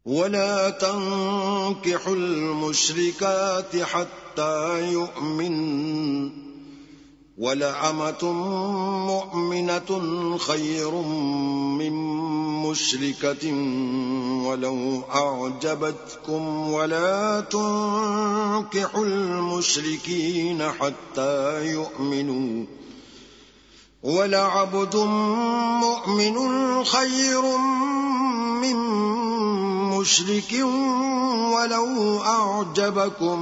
ولا تنكحوا المشركات حتى يؤمنن ولأمة مؤمنة خير من مشركة ولو أعجبتكم ولا تنكحوا المشركين حتى يؤمنوا ولعبد مؤمن خير من مشرك ولو أعجبكم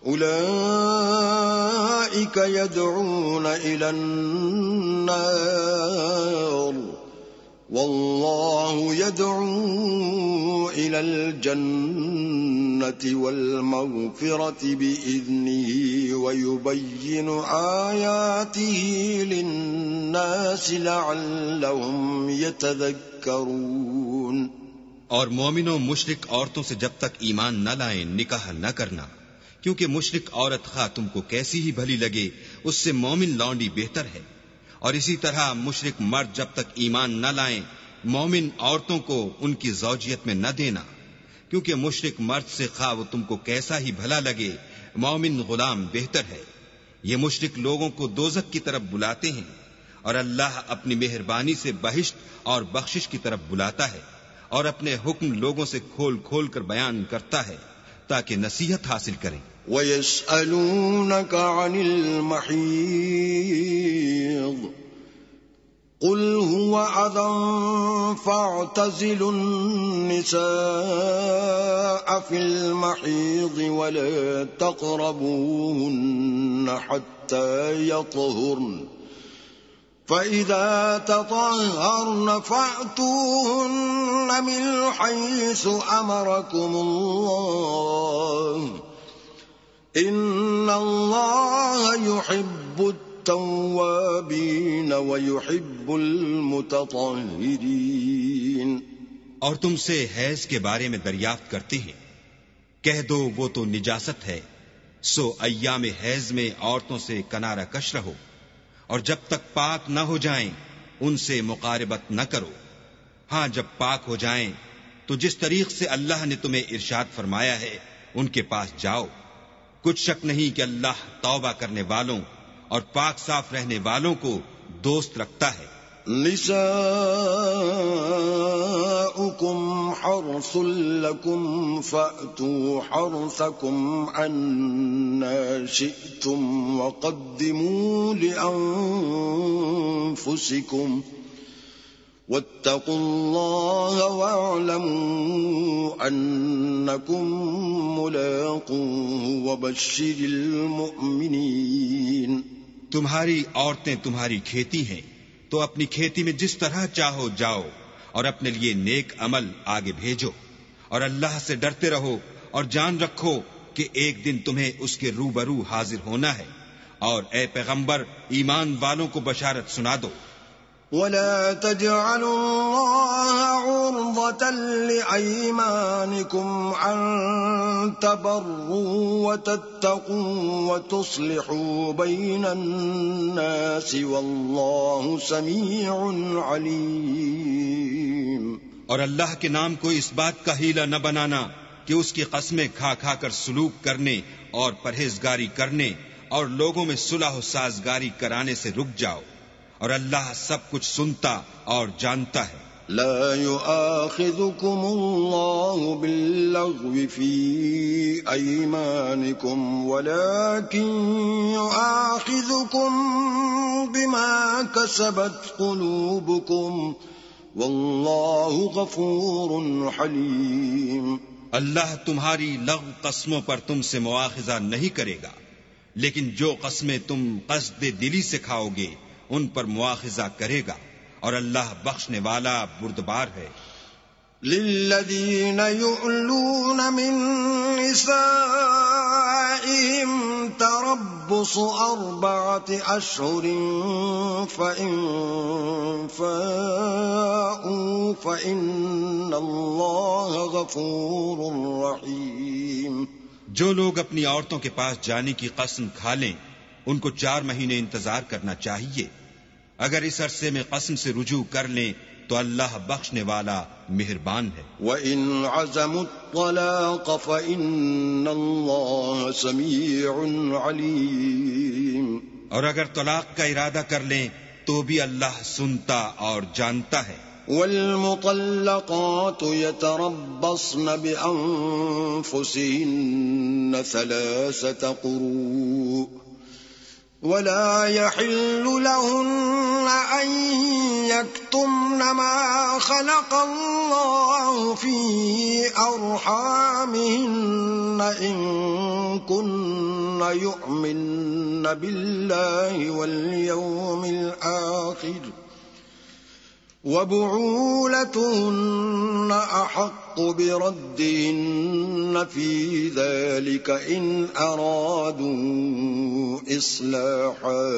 أولئك يدعون إلى النار والله يدعو إلى الجنة والمغفرة بإذنه ويبين آياته للناس لعلهم يتذكرون۔ اور مومنوں مشرک عورتوں سے جب تک ایمان نہ لائیں نکاح نہ کرنا، کیونکہ مشرک عورت خواہ تم کو کیسی ہی بھلی لگے اس سے مومن لونڈی بہتر ہے۔ اور اسی طرح مشرک مرد جب تک ایمان نہ لائیں مومن عورتوں کو ان کی زوجیت میں نہ دینا، کیونکہ مشرک مرد سے خواہ وہ تم کو کیسا ہی بھلا لگے مومن غلام بہتر ہے۔ یہ مشرک لوگوں کو دوزخ کی طرف بلاتے ہیں اور اللہ اپنی مہربانی سے بہشت اور بخشش کی طرف بلاتا ہے اور اپنے حکم لوگوں سے کھول کھول کر بیان کرتا ہے تاکہ نصیحت حاصل کریں۔ وَيَسْأَلُونَكَ عَنِ الْمَحِيضِ قُلْ هُوَ أَذًى فَاعْتَزِلُوا النِّسَاءَ فِي الْمَحِيضِ وَلَا تَقْرَبُوهُنَّ حَتَّى يَطْهُرْنَ فَإِذَا تَطَهَّرْنَ فَأْتُوهُنَّ مِنْ حَيْثُ أَمَرَكُمُ اللَّهُ إِنَّ اللَّهَ يُحِبُّ التَّوَّابِينَ وَيُحِبُّ الْمُتَطَهِّرِينَ۔ اور تم سے حیض کے بارے میں دریافت کرتے ہیں، کہہ دو وہ تو نجاست ہے، سو ایام حیض میں عورتوں سے کنارہ کش رہو، اور جب تک پاک نہ ہو جائیں ان سے مقاربت نہ کرو۔ ہاں جب پاک ہو جائیں تو جس طریق سے اللہ نے تمہیں ارشاد فرمایا ہے ان کے پاس جاؤ۔ کچھ شک نہیں کہ اللہ توبہ کرنے والوں اور پاک صاف رہنے والوں کو دوست رکھتا ہے۔ نساؤکم حرث لکم فأتوا حرثکم عنا شئتم وقدموا لأنفسکم واتقوا اللہ واعلموا انکم ملاقوہ وبشر المؤمنین۔ تمہاری عورتیں تمہاری کھیتی ہیں تو اپنی کھیتی میں جس طرح چاہو جاؤ اور اپنے لیے نیک عمل آگے بھیجو، اور اللہ سے ڈرتے رہو اور جان رکھو کہ ایک دن تمہیں اس کے روبرو حاضر ہونا ہے۔ اور اے پیغمبر ایمان والوں کو بشارت سنا دو۔ وَلَا تَجْعَلُوا اللَّهَ عُرْضَةً لِأَيْمَانِكُمْ أَن تَبَرُّوا وَتَتَّقُوا وَتُصْلِحُوا بَيْنَ النَّاسِ وَاللَّهُ سَمِيعٌ عَلِيمٌ۔ اور اللہ کے نام کو اس بات کا حیلہ نہ بنانا کہ اس کی قسمیں کھا کھا کر سلوک کرنے اور پرہیزگاری کرنے اور لوگوں میں صلح و سازگاری کرانے سے رک جاؤ، اور اللہ سب کچھ سنتا اور جانتا ہے۔ لا يؤاخذكم الله باللغو في أيمانكم ولكن يؤاخذكم بما كسبت قلوبكم والله غفور حليم۔ اللہ تمہاری لغو قسموں پر تم سے مواخذہ نہیں کرے گا، لیکن جو قسمیں تم قصد دلی سے کھاؤ گے ان پر مواخذہ کرے گا، اور اللہ بخشنے والا بردبار ہے۔ للذین یؤلون من نسائهم تربص 4 أشهر فإن فاءوا فإن اللہ غفور رحیم۔ جو لوگ اپنی عورتوں کے پاس جانے کی قسم کھا لیں ان کو 4 مہینے انتظار کرنا چاہیے، اگر اس عرصے میں قسم سے رجوع کر لیں تو اللہ بخشنے والا مہربان ہے۔ وَإِنْ عَزَمُوا الطَّلَاقَ فَإِنَّ اللَّهَ سَمِيعٌ عَلِيمٌ۔ اور اگر طلاق کا ارادہ کر لیں تو بھی اللہ سنتا اور جانتا ہے۔ وَالْمُطَلَّقَاتُ يَتَرَبَّصْنَ بِأَنفُسِهِنَّ 3 قُرُوءٍ وَلَا يَحِلُّ لَهُنَّ أَن يَكْتُمْنَ مَا خَلَقَ اللَّهُ فِي أَرْحَامِهِنَّ إِن كُنَّ يُؤْمِنَّ بِاللَّهِ وَالْيَوْمِ الْآخِرِ وَبُعُولَتُهُنَّ أَحَقُّ بِرَدِّهِنَّ فِي ذَلِكَ إِنْ أَرَادُوا إِصْلَاحًا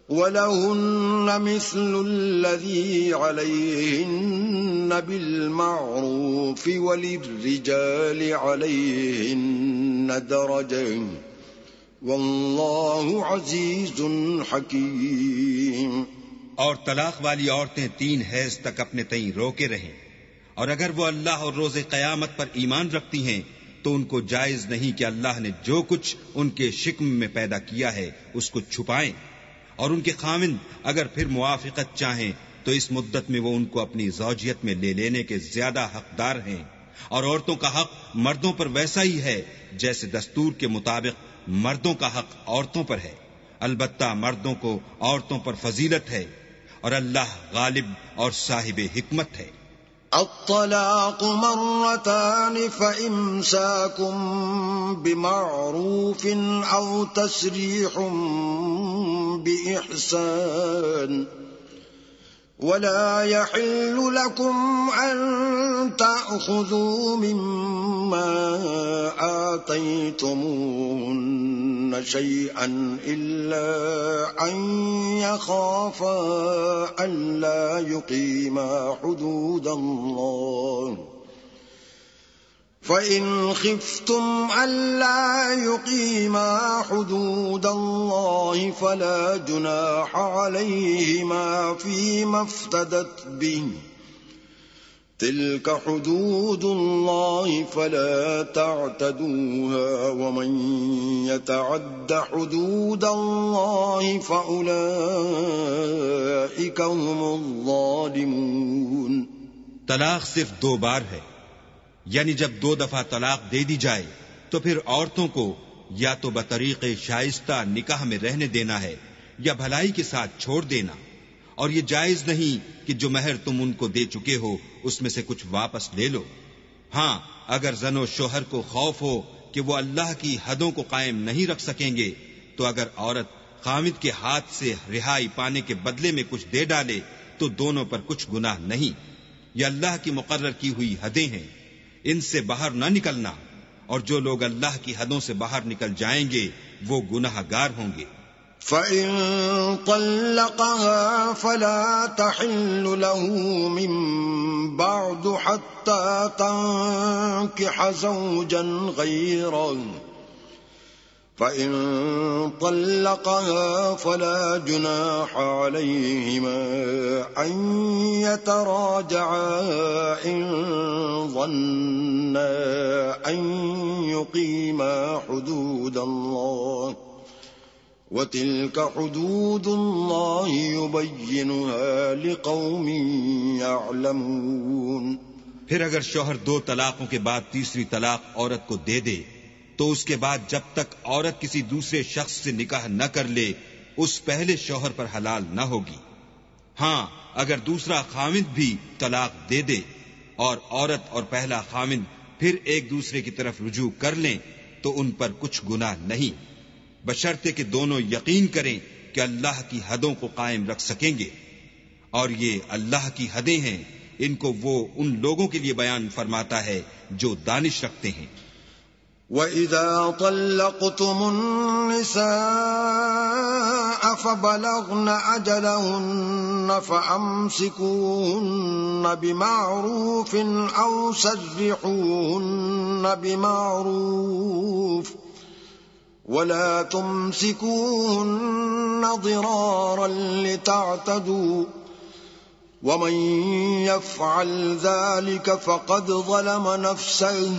وَلَهُنَّ مِثْلُ الَّذِي عَلَيْهِنَّ بِالْمَعْرُوفِ وَلِلرِّجَالِ عَلَيْهِنَّ دَرَجَةٌ وَاللَّهُ عَزِيزٌ حَكِيمٌ۔ اور طلاق والی عورتیں 3 حیض تک اپنے تئیں روکے رہیں، اور اگر وہ اللہ اور روز قیامت پر ایمان رکھتی ہیں تو ان کو جائز نہیں کہ اللہ نے جو کچھ ان کے شکم میں پیدا کیا ہے اس کو چھپائیں، اور ان کے خاوند اگر پھر موافقت چاہیں تو اس مدت میں وہ ان کو اپنی زوجیت میں لے لینے کے زیادہ حقدار ہیں، اور عورتوں کا حق مردوں پر ویسا ہی ہے جیسے دستور کے مطابق مردوں کا حق عورتوں پر ہے، البتہ مردوں کو عورتوں پر فضیلت ہے، اور اللہ غالب اور صاحب حکمت ہے۔ الطلاق مرتان فإمساكم بمعروف أو تسريح بإحسان ولا يحل لكم أن تأخذوا مما آتيتموهن شيئا إلا أن يخافا ألا يقيما حدود الله فإن خفتم ألا يقيما حدود الله فلا جناح عليهما فيما افتدت به تلك حدود الله فلا تعتدوها ومن يتعد حدود الله فأولئك هم الظالمون۔ طلاق صرف 2 بار ہے، یعنی جب 2 دفعہ طلاق دے دی جائے تو پھر عورتوں کو یا تو بطریق شائستہ نکاح میں رہنے دینا ہے یا بھلائی کے ساتھ چھوڑ دینا، اور یہ جائز نہیں کہ جو مہر تم ان کو دے چکے ہو اس میں سے کچھ واپس لے لو۔ ہاں، اگر زن و شوہر کو خوف ہو کہ وہ اللہ کی حدوں کو قائم نہیں رکھ سکیں گے تو اگر عورت خاوند کے ہاتھ سے رہائی پانے کے بدلے میں کچھ دے ڈالے تو دونوں پر کچھ گناہ نہیں، یہ اللہ کی مقرر کی ہوئی حدیں ہیں، ان سے باہر نہ نکلنا، اور جو لوگ اللہ کی حدوں سے باہر نکل جائیں گے وہ گناہ گار ہوں گے۔ فَإِن طَلَّقَهَا فَلَا تَحِلُّ لَهُ مِن بَعْدُ حَتَّى تَنكِحَ زَوْجًا غَيْرَهُ فَإِن طَلَّقَهَا فَلَا جُنَاحَ عَلَيْهِمَا أَن يَتَرَاجَعَا إِن ظَنَّا أَن يُقِيمَا حُدُودَ اللَّهِ وَتِلْكَ حُدُودُ اللَّهِ يُبَيِّنُهَا لِقَوْمٍ يَعْلَمُونَ۔ پھر اگر شوہر 2 طلاقوں کے بعد تیسری طلاق عورت کو دے دے تو اس کے بعد جب تک عورت کسی دوسرے شخص سے نکاح نہ کر لے اس پہلے شوہر پر حلال نہ ہوگی۔ ہاں، اگر دوسرا خاوند بھی طلاق دے دے اور عورت اور پہلا خاوند پھر ایک دوسرے کی طرف رجوع کر لیں تو ان پر کچھ گناہ نہیں، بشرطے کہ دونوں یقین کریں کہ اللہ کی حدوں کو قائم رکھ سکیں گے، اور یہ اللہ کی حدیں ہیں، ان کو وہ ان لوگوں کے لیے بیان فرماتا ہے جو دانش رکھتے ہیں۔ وَإِذَا طَلَّقْتُمُ النِّسَاءَ فَبَلَغْنَ أَجَلَهُنَّ فَأَمْسِكُوهُنَّ بِمَعْرُوفٍ أَوْ سَرِّحُوهُنَّ بِمَعْرُوفٍ وَلَا تُمْسِكُوهُنَّ ضِرَارًا لِتَعْتَدُوا ومن يفعل ذلك فقد ظلم نفسه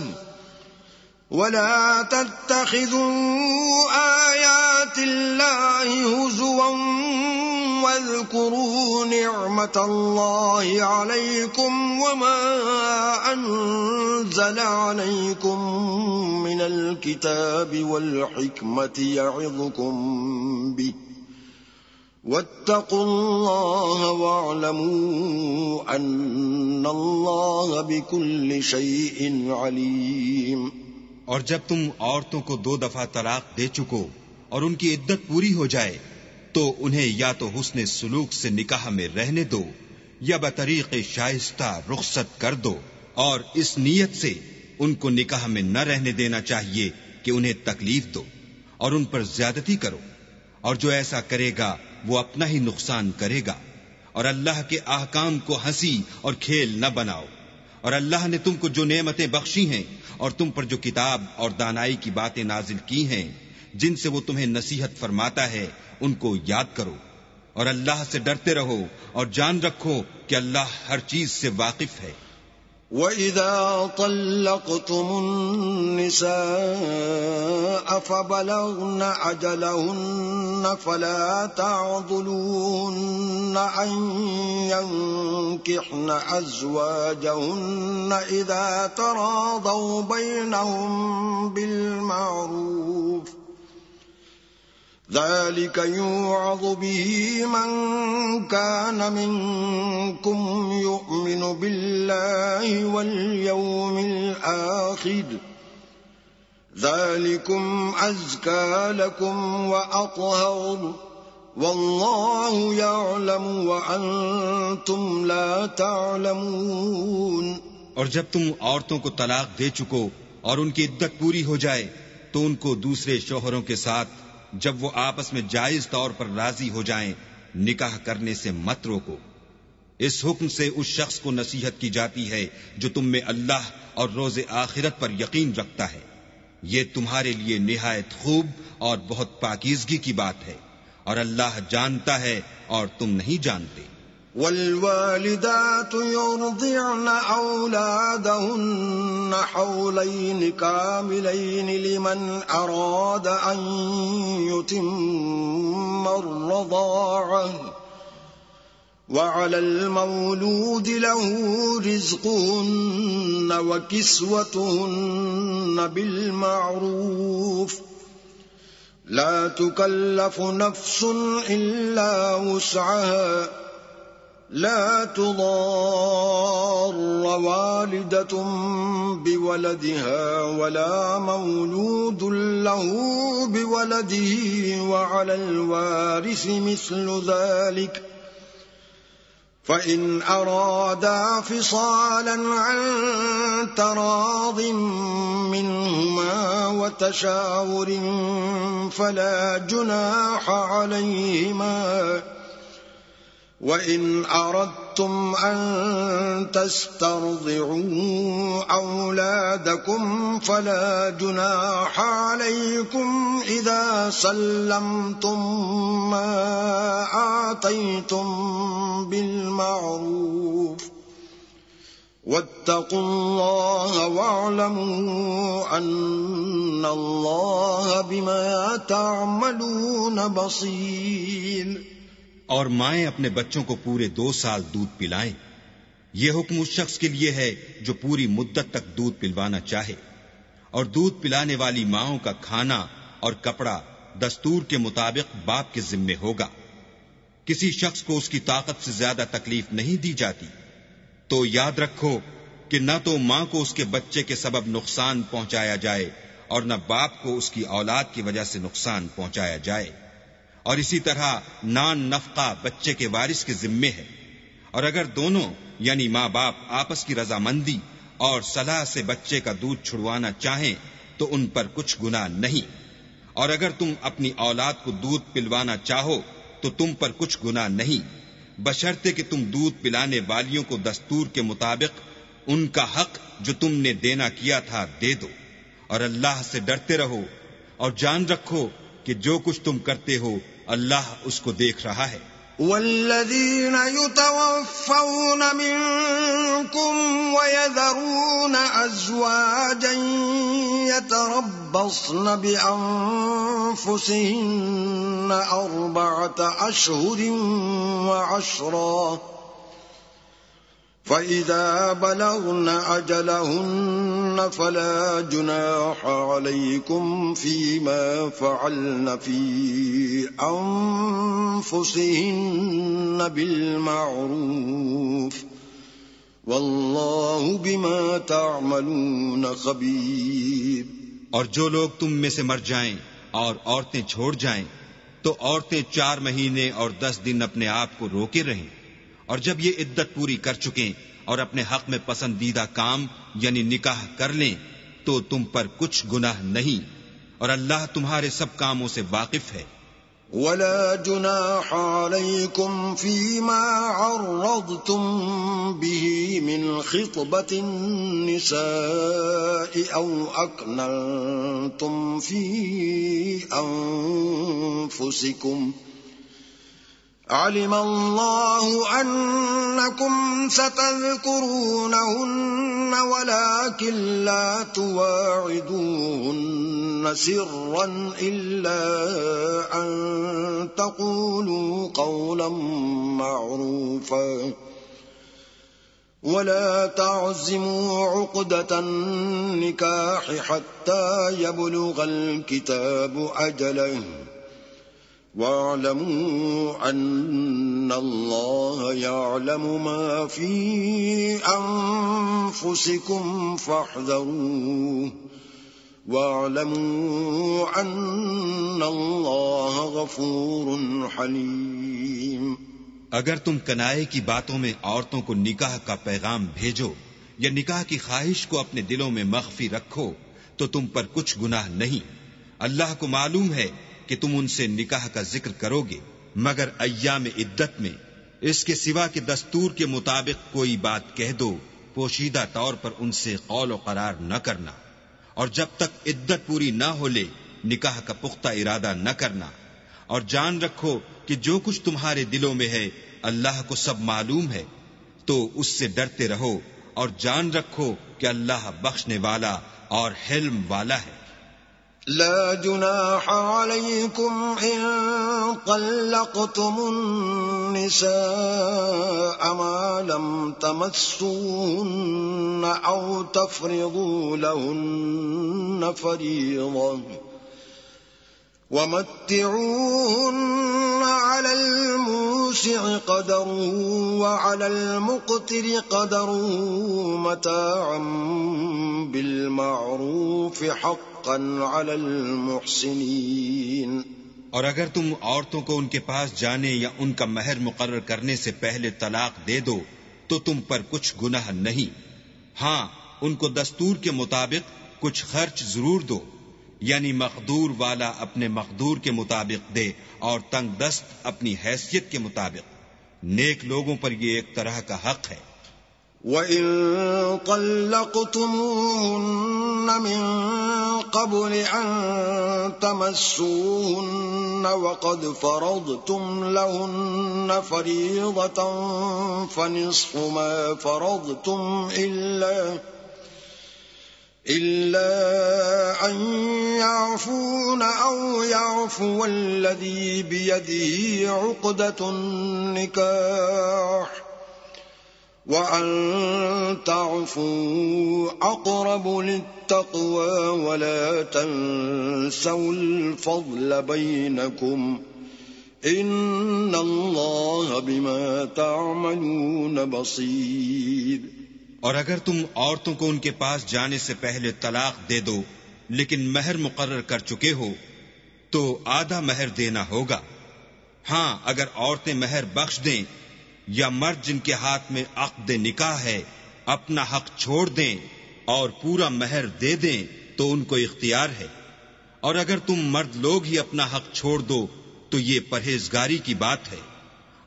ولا تتخذوا آيات الله هزوا واذكروا نعمة الله عليكم وما أنزل عليكم من الكتاب والحكمة يعظكم به واتقوا الله واعلموا أن الله بكل شيء عليم. اور جب تم عورتوں کو 2 دفعہ طلاق دے چکو اور ان کی عدت پوری ہو جائے تو انہیں یا تو حسن سلوک سے نکاح میں رہنے دو یا بطریق شائستہ رخصت کر دو، اور اس نیت سے ان کو نکاح میں نہ رہنے دینا چاہیے کہ انہیں تکلیف دو اور ان پر زیادتی کرو، اور جو ایسا کرے گا وہ اپنا ہی نقصان کرے گا. اور اللہ کے احکام کو ہنسی اور کھیل نہ بناؤ. اور اللہ نے تم کو جو نعمتیں بخشی ہیں اور تم پر جو کتاب اور دانائی کی باتیں نازل کی ہیں جن سے وہ تمہیں نصیحت فرماتا ہے ان کو یاد کرو، اور اللہ سے ڈرتے رہو اور جان رکھو کہ اللہ ہر چیز سے واقف ہے. وَإِذَا طَلَّقْتُمُ النِّسَاءَ فَبَلَغْنَ أَجَلَهُنَّ فَلَا تَعْضُلُوهُنَّ أَن يَنكِحْنَ أَزْوَاجَهُنَّ إِذَا تَرَاضَوْا بَيْنَهُم بِالْمَعْرُوفِ ذلك يوعظ به من كان منكم يؤمن بالله واليوم الآخر ذلكم أزكى لكم وأطهر والله يعلم وأنتم لا تعلمون. اور جب تم عورتوں کو طلاق دے چکو اور ان کی عدت پوری ہو جائے تو ان کو دوسرے شوہروں کے ساتھ جب وہ آپس میں جائز طور پر راضی ہو جائیں نکاح کرنے سے مت روکو. اس حکم سے اس شخص کو نصیحت کی جاتی ہے جو تم میں اللہ اور روز آخرت پر یقین رکھتا ہے. یہ تمہارے لیے نہایت خوب اور بہت پاکیزگی کی بات ہے، اور اللہ جانتا ہے اور تم نہیں جانتے. والوالدات يرضعن أولادهن حولين كاملين لمن أراد أن يتم الرضاعة وعلى المولود له رزقهن وكسوتهن بالمعروف لا تكلف نفس إلا وسعها لا تضار والدة بولدها ولا مولود له بولده وعلى الوارث مثل ذلك فإن أرادا فصالا عن تراض منهما وتشاور فلا جناح عليهما وَإِنْ أَرَدْتُمْ أَن تَسْتَرْضِعُوا أَوْلَادَكُمْ فَلَا جُنَاحَ عَلَيْكُمْ إِذَا سَلَّمْتُمْ مَا آتَيْتُمْ بِالْمَعْرُوفِ وَاتَّقُوا اللَّهَ وَاعْلَمُوا أَنَّ اللَّهَ بِمَا تَعْمَلُونَ بَصِيرٌ. اور مائیں اپنے بچوں کو پورے 2 سال دودھ پلائیں. یہ حکم اس شخص کے لیے ہے جو پوری مدت تک دودھ پلوانا چاہے، اور دودھ پلانے والی ماؤں کا کھانا اور کپڑا دستور کے مطابق باپ کے ذمے ہوگا. کسی شخص کو اس کی طاقت سے زیادہ تکلیف نہیں دی جاتی، تو یاد رکھو کہ نہ تو ماں کو اس کے بچے کے سبب نقصان پہنچایا جائے اور نہ باپ کو اس کی اولاد کی وجہ سے نقصان پہنچایا جائے. اور اسی طرح نان نفقہ بچے کے وارث کے ذمے ہے، اور اگر دونوں یعنی ماں باپ آپس کی رضامندی اور صلاح سے بچے کا دودھ چھڑوانا چاہیں تو ان پر کچھ گناہ نہیں، اور اگر تم اپنی اولاد کو دودھ پلوانا چاہو تو تم پر کچھ گناہ نہیں، بشرطے کہ تم دودھ پلانے والیوں کو دستور کے مطابق ان کا حق جو تم نے دینا کیا تھا دے دو. اور اللہ سے ڈرتے رہو اور جان رکھو کہ جو کچھ تم کرتے ہو اللہ اس کو دیکھ رہا ہے. والذين يتوفون منكم ويذرون أزواجا يتربصن بأنفسهن 4 أشهر و10 فإذا بلغن أجلهن فلا جناح عليكم فيما فعلن في أنفسهن بالمعروف والله بما تعملون خبير. اور جو لوگ تم میں سے مر جائیں اور عورتیں چھوڑ جائیں تو عورتیں 4 مہینے اور 10 دن اپنے آپ کو روکے رہیں، اور جب یہ عدت پوری کر چکیں اور اپنے حق میں پسندیدہ کام یعنی نکاح کر لیں تو تم پر کچھ گناہ نہیں، اور اللہ تمہارے سب کاموں سے واقف ہے. ولا جناح عليكم فيما عرضتم به من خطبة النساء أو أكننتم في أنفسكم علم الله أنكم ستذكرونهن ولكن لا تواعدوهن سرا إلا أن تقولوا قولا معروفا ولا تعزموا عقدة النكاح حتى يبلغ الكتاب أجله واعلموا أن الله يعلم ما في أنفسكم فاحذروه واعلموا أن الله غفور حليم. اگر تم کنائے کی باتوں میں عورتوں کو نکاح کا پیغام بھیجو یا نکاح کی خواہش کو اپنے دلوں میں مخفی رکھو تو تم پر کچھ گناہ نہیں. اللہ کو معلوم ہے کہ تم ان سے نکاح کا ذکر کرو گے، مگر ایام عدت میں اس کے سوا کہ دستور کے مطابق کوئی بات کہہ دو، پوشیدہ طور پر ان سے قول و قرار نہ کرنا، اور جب تک عدت پوری نہ ہو لے نکاح کا پختہ ارادہ نہ کرنا. اور جان رکھو کہ جو کچھ تمہارے دلوں میں ہے اللہ کو سب معلوم ہے، تو اس سے ڈرتے رہو اور جان رکھو کہ اللہ بخشنے والا اور حلم والا ہے. لا جناح عليكم إن طلقتم النساء ما لم تمسوهن أو تفرضوا لهن فريضة ومتعوهن على الموسع قدره وعلى المقتر قدره متاعا بالمعروف حقا على المحسنين. اور اگر تم عورتوں کو ان کے پاس جانے یا ان کا مہر مقرر کرنے سے پہلے طلاق دے دو تو تم پر کچھ گناہ نہیں. ہاں ان کو دستور کے مطابق کچھ خرچ ضرور دو، یعنی مقدور والا اپنے مقدور کے مطابق دے اور تنگ دست اپنی حیثیت کے مطابق. نیک لوگوں پر یہ ایک طرح کا حق ہے. وَإِن طَلَّقْتُمُوهُنَّ مِن قَبْلِ أَن تَمَسُّوهُنَّ وَقَدْ فَرَضْتُمْ لَهُنَّ فَرِيضَةً فَنِصْفُ مَا فَرَضْتُمْ إِلَّا أَن يَعْفُونَ أَوْ يَعْفُوَ الَّذِي بِيَدِهِ عُقْدَةُ النِّكَاحِ وَأَن تَعْفُوا أَقْرَبُ لِلتَّقْوَى وَلَا تَنسَوْا الْفَضْلَ بَيْنَكُمْ إِنَّ اللَّهَ بِمَا تَعْمَلُونَ بَصِيرٌ. اور اگر تم عورتوں کو ان کے پاس جانے سے پہلے طلاق دے دو لیکن مہر مقرر کر چکے ہو تو آدھا مہر دینا ہوگا. ہاں اگر عورتیں مہر بخش دیں یا مرد جن کے ہاتھ میں عقد نکاح ہے اپنا حق چھوڑ دیں اور پورا مہر دے دیں تو ان کو اختیار ہے. اور اگر تم مرد لوگ ہی اپنا حق چھوڑ دو تو یہ پرہیزگاری کی بات ہے.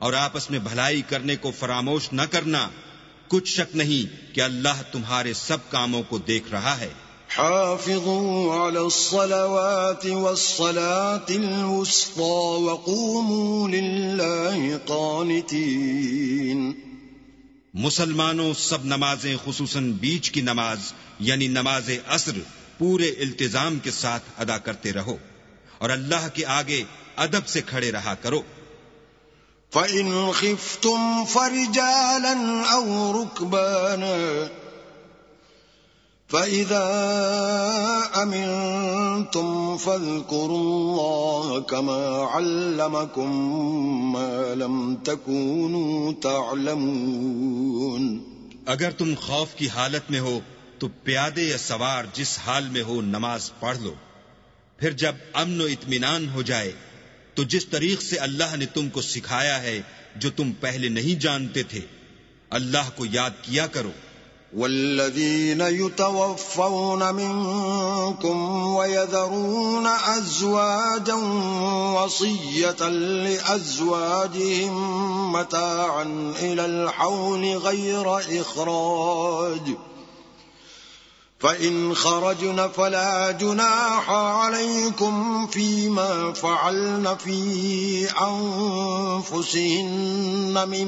اور آپس میں بھلائی کرنے کو فراموش نہ کرنا، کچھ شک نہیں کہ اللہ تمہارے سب کاموں کو دیکھ رہا ہے. حافظوا على الصلوات والصلاة الوسطى وقوموا لله قانتين. مسلمانوں سب نمازیں خصوصاً بیچ کی نماز یعنی نماز عصر پورے التزام کے ساتھ ادا کرتے رہو اور اللہ کے آگے ادب سے کھڑے رہا کرو. فَإِنْ خِفْتُمْ فَرِجَالًا أَوْ رُكْبَانًا فَإِذَا أَمِنْتُمْ فَاذْكُرُوا اللَّهَ كَمَا عَلَّمَكُمْ مَا لَمْ تَكُونُوا تَعْلَمُونَ. اگر تم خوف کی حالت میں ہو تو پیادے یا سوار جس حال میں ہو نماز پڑھ لو. پھر جب امن و اطمینان ہو جائے تو جس طریق سے اللہ نے تم کو سکھایا ہے جو تم پہلے نہیں جانتے تھے اللہ کو یاد کیا کرو. والذین یتوفون منکم ویذرون ازواجا وصیۃ لازواجہم متاعا الی الحول غیر اخراج فَإِنْ خَرَجْنَ فَلَا جُنَاحَ عَلَيْكُمْ فِيمَا فَعَلْنَ فِي أَنفُسِهِنَّ مِنْ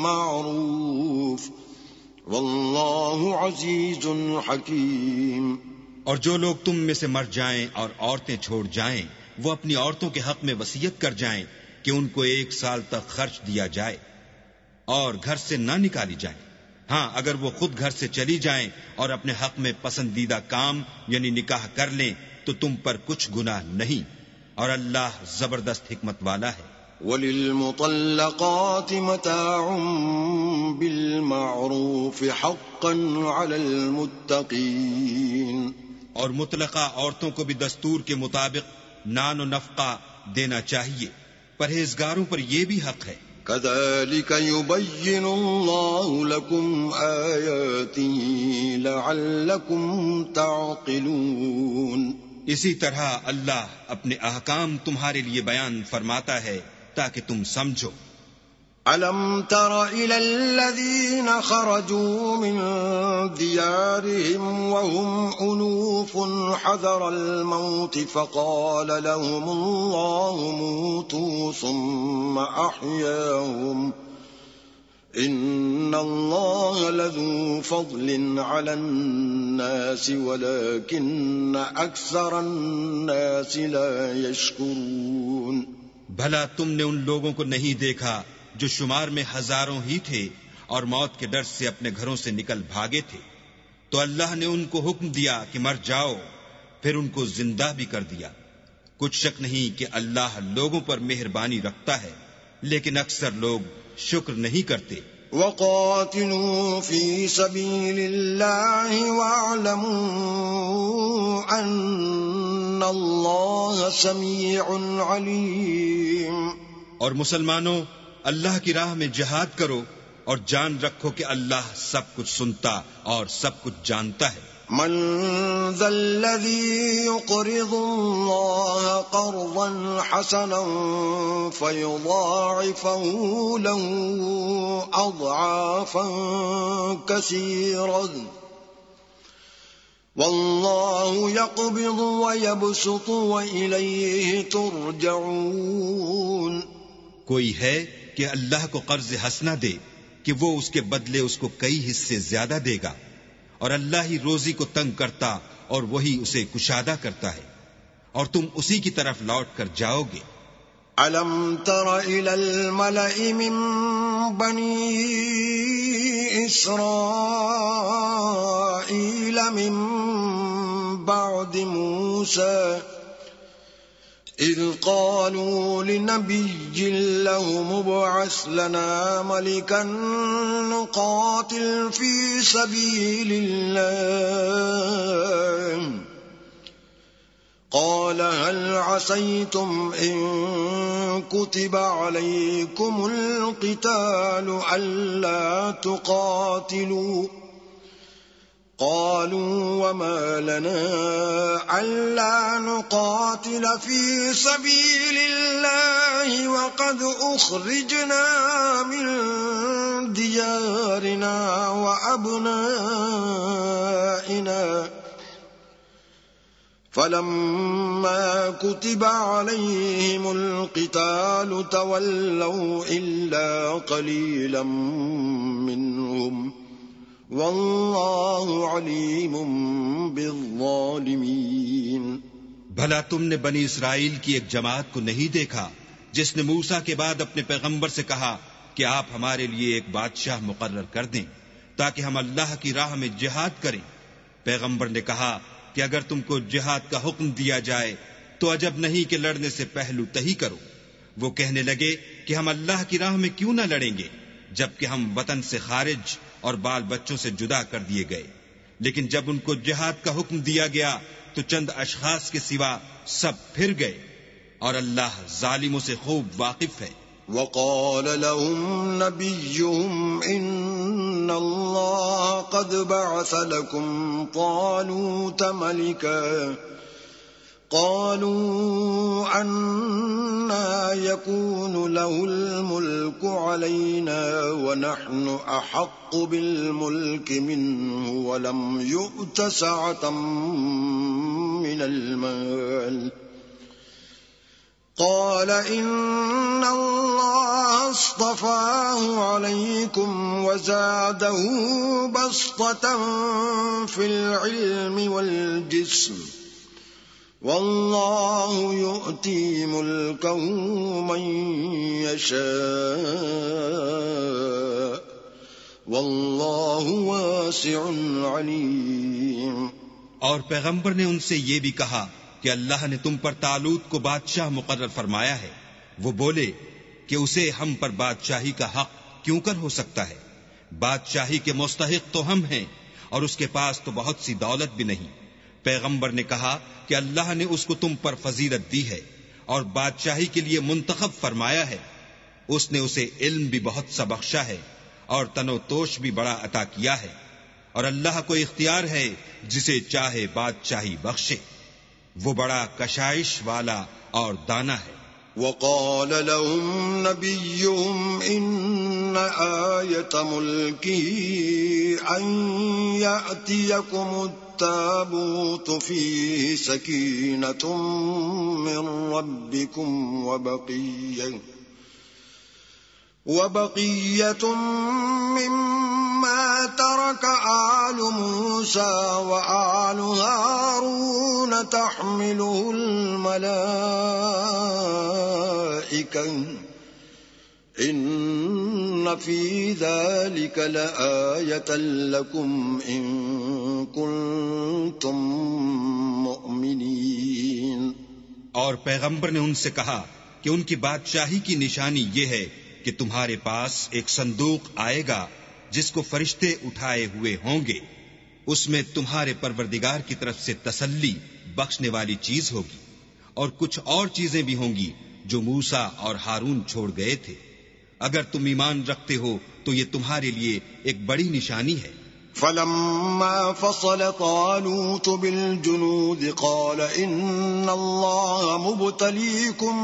مَعْرُوفٍ وَاللَّهُ عَزِيزٌ حَكِيمٌ. اور جو لوگ تم میں سے مر جائیں اور عورتیں چھوڑ جائیں وہ اپنی عورتوں کے حق میں وصیت کر جائیں کہ ان کو 1 سال تک خرچ دیا جائے اور گھر سے نہ نکالی جائیں. ہاں اگر وہ خود گھر سے چلی جائیں اور اپنے حق میں پسندیدہ کام یعنی نکاح کر لیں تو تم پر کچھ گناہ نہیں اور اللہ زبردست حکمت والا ہے. وَلِلْمُطَلَّقَاتِ مَتَاعٌ بِالْمَعْرُوفِ حَقًّا عَلَى الْمُتَّقِينَ. اور مطلقہ عورتوں کو بھی دستور کے مطابق نان و نفقہ دینا چاہیے. پرہیزگاروں پر یہ بھی حق ہے. كَذَلِكَ يُبَيِّنُ اللَّهُ لَكُمْ آيَاتِهِ لَعَلَّكُمْ تَعْقِلُونَ. اسی طرح اللہ اپنے احکام تمہارے لیے بیان فرماتا ہے تاکہ تم سمجھو. أَلَمْ تَرَ إِلَى الَّذِينَ خَرَجُوا مِنْ دِيَارِهِمْ وَهُمْ أُلُوفٌ حَذَرَ الْمَوْتِ فَقَالَ لَهُمُ اللَّهُ مُوتُوا ثُمَّ أَحْيَاهُمْ إِنَّ اللَّهَ لَذُو فَضْلٍ عَلَى النَّاسِ وَلَكِنَّ أَكْثَرَ النَّاسِ لَا يَشْكُرُونَ. بھلا تم نے ان لوگوں کو نہیں دیکھا جو شمار میں ہزاروں ہی تھے اور موت کے ڈر سے اپنے گھروں سے نکل بھاگے تھے تو اللہ نے ان کو حکم دیا کہ مر جاؤ پھر ان کو زندہ بھی کر دیا. کچھ شک نہیں کہ اللہ لوگوں پر مہربانی رکھتا ہے لیکن اکثر لوگ شکر نہیں کرتے. وَقَاتِلُوا فِي سَبِيلِ اللَّهِ وَاعْلَمُوا أَنَّ اللَّهَ سَمِيعٌ عَلِيمٌ. اور مسلمانوں اللہ کی راہ میں جہاد کرو اور جان رکھو کہ اللہ سب کچھ سنتا اور سب کچھ جانتا ہے. من ذا الذي يقرض الله قرضا حسنا فيضاعفه له أضعافا كثيرة والله يقبض ويبسط وإليه ترجعون. کوئی ہے کہ اللہ کو قرض حسنہ دے کہ وہ اس کے بدلے اس کو کئی حصے زیادہ دے گا اور اللہ ہی روزی کو تنگ کرتا اور وہی اسے کشادہ کرتا ہے اور تم اسی کی طرف لوٹ کر جاؤ گے. أَلَمْ تَرَ إِلَى الْمَلَإِ مِنْ بَنِي إِسْرَائِيلَ مِنْ بَعْدِ مُوسَى إِذْ قَالُوا لِنَبِيٍّ لَهُ مُبْعَثْ لَنَا مَلِكًا نُقَاتِلْ فِي سَبِيلِ اللَّهِ قَالَ هَلْ عَسَيْتُمْ إِن كُتِبَ عَلَيْكُمُ الْقِتَالُ أَلَّا تُقَاتِلُوا قالوا وما لنا ألا نقاتل في سبيل الله وقد أخرجنا من ديارنا وأبنائنا فلما كتب عليهم القتال تولوا إلا قليلا منهم والله عليم بالظالمين. بھلا تم نے بنی اسرائیل کی ایک جماعت کو نہیں دیکھا جس نے موسیٰ کے بعد اپنے پیغمبر سے کہا کہ آپ ہمارے لیے ایک بادشاہ مقرر کر دیں تاکہ ہم اللہ کی راہ میں جہاد کریں. پیغمبر نے کہا کہ اگر تم کو جہاد کا حکم دیا جائے تو عجب نہیں کہ لڑنے سے پہلو تہی کرو. وہ کہنے لگے کہ ہم اللہ کی راہ میں کیوں نہ لڑیں گے جبکہ ہم وطن سے خارج اور بال بچوں سے جدا کر دیے گئے. لیکن جب ان کو جہاد کا حکم دیا گیا تو چند اشخاص کے سوا سب پھر گئے اور اللہ ظالموں سے خوب واقف ہے. وقال لهم نبيهم إن الله قد بعث لكم طالوت ملكا قالوا أنا يكون له الملك علينا ونحن أحق بالملك منه ولم يؤت سعة من المال قال إن الله اصطفاه عليكم وزاده بسطة في العلم والجسم والله يؤتي ملكه من يشاء والله واسع عليم. اور پیغمبر نے ان سے یہ بھی کہا کہ اللہ نے تم پر طالوت کو بادشاہ مقرر فرمایا ہے. وہ بولے کہ اسے ہم پر بادشاہی کا حق کیوں کر ہو سکتا ہے؟ بادشاہی کے مستحق تو ہم ہیں اور اس کے پاس تو بہت سی دولت بھی نہیں. پیغمبر نے کہا کہ اللہ نے اس کو تم پر فضیلت دی ہے اور بادشاہی کے لیے منتخب فرمایا ہے. اس نے اسے علم بھی بہت سا بخشا ہے اور تن و توش بھی بڑا عطا کیا ہے اور اللہ کو اختیار ہے جسے چاہے بادشاہی بخشے. وہ بڑا کشائش والا اور دانا ہے. وقال لهم نبيهم إن آية ملكه أن يأتيكم التابوت فيه سكينة من ربكم وبقية مما ترك آل موسى وآل هارون تحمله الملائكة إن في ذلك لآية لكم إن كنتم مؤمنين. اور پیغمبر نے ان سے کہا کہ ان کی بادشاہی کی نشانی یہ ہے کہ تمہارے پاس ایک صندوق آئے گا جس کو فرشتے اٹھائے ہوئے ہوں گے. اس میں تمہارے پروردگار کی طرف سے تسلی بخشنے والی چیز ہوگی اور کچھ اور چیزیں بھی ہوں گی جو موسیٰ اور ہارون چھوڑ گئے تھے. اگر تم ایمان رکھتے ہو تو یہ تمہارے لیے ایک بڑی نشانی ہے. فلما فصل طالوت بالجنود قال إن الله مبتليكم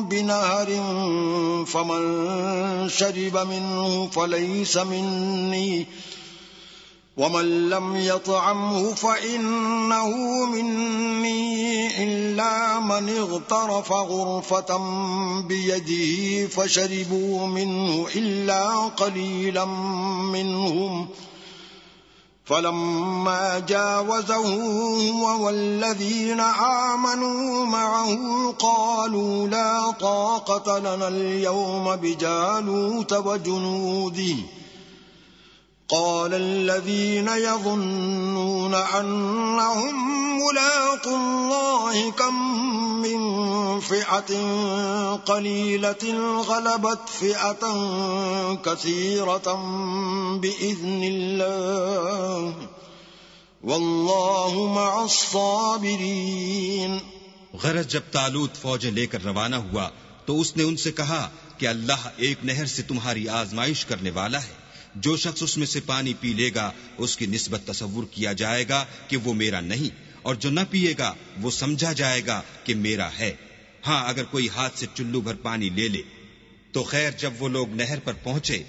بنهر فمن شرب منه فليس مني ومن لم يطعمه فإنه مني إلا من اغترف غرفة بيده فشربوا منه إلا قليلا منهم فلما جاوزه هو والذين آمنوا معه قالوا لا طاقة لنا اليوم بجالوت وجنوده قال الذين يظنون أنهم ملاقو الله كم من فئة قليلة غلبت فئة كثيرة بإذن الله والله مع الصابرين. غرض جب طالوت فوجیں لے کر روانہ ہوا تو اس نے ان سے کہا کہ اللہ ایک نہر سے تمہاری آزمائش کرنے والا ہے. جو شخص اس میں سے پانی پی لے گا اس کی نسبت تصور کیا جائے گا کہ وہ میرا نہیں اور جو نہ پیے گا وہ سمجھا جائے گا کہ میرا ہے. ہاں اگر کوئی ہاتھ سے چلو بھر پانی لے لے تو خیر. جب وہ لوگ نہر پر پہنچے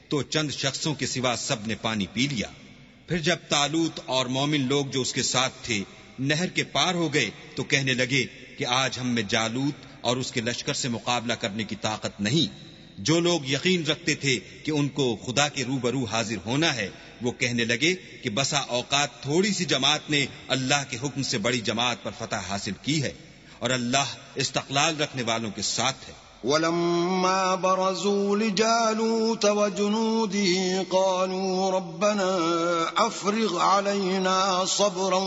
تو چند شخصوں کے سوا سب نے پانی پی لیا. پھر جب طالوت اور مومن لوگ جو اس کے ساتھ تھے نہر کے پار ہو گئے تو کہنے لگے کہ آج ہم میں جالوت اور اس کے لشکر سے مقابلہ کرنے کی طاقت نہیں۔ جو لوگ یقین رکھتے تھے کہ ان کو خدا کے روبرو حاضر ہونا ہے، وہ کہنے لگے کہ بسا اوقات تھوڑی سی جماعت نے اللہ کے حکم سے بڑی جماعت پر فتح حاصل کی ہے، اور اللہ استقلال رکھنے والوں کے ساتھ ہے۔ ولما برزوا لجالوت وجنوده قالوا ربنا افرغ علينا صبرا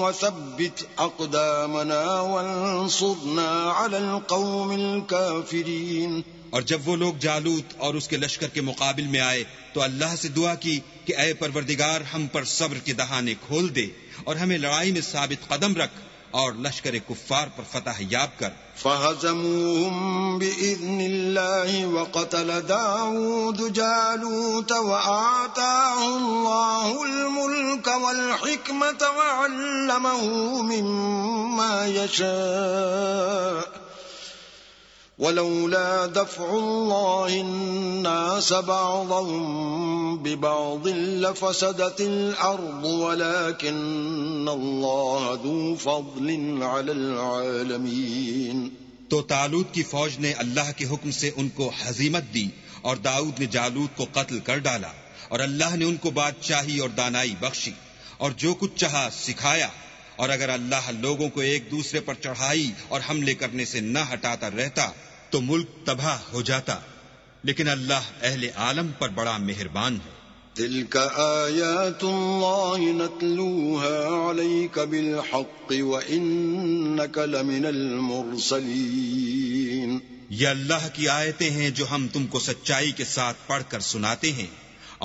وثبت اقدامنا وانصرنا على القوم الكافرين۔ اور جب وہ لوگ جالوت اور اس کے لشکر کے مقابل میں آئے تو اللہ سے دعا کی کہ اے پروردگار ہم پر صبر کے دہانے کھول دے اور ہمیں لڑائی میں ثابت قدم رکھ اور لشکر کفار پر فتح یاب کر۔ فہزموہم بإذن اللہ وقتل داود جالوت وآتاہ اللہ الملک والحکمت وعلمہ مما یشاء ولولا دفع الله الناس بعضهم ببعض لفسدت الأرض ولكن الله ذو فضل على العالمين۔ تو طالوت کی فوج نے اللہ کے حکم سے ان کو ہزیمت دی اور داؤد نے جالوت کو قتل کر ڈالا، اور اللہ نے ان کو بادشاہی اور دانائی بخشی اور جو کچھ چاہا سکھایا۔ اور اگر اللہ لوگوں کو ایک دوسرے پر چڑھائی اور حملے کرنے سے نہ ہٹاتا رہتا تو ملک تباہ ہو جاتا، لیکن اللہ اہل عالم پر بڑا مہربان ہے۔ تلك آیات اللہ نتلوها علیک بالحق وانک لمن المرسلین۔ یہ اللہ کی آیتیں ہیں جو ہم تم کو سچائی کے ساتھ پڑھ کر سناتے ہیں،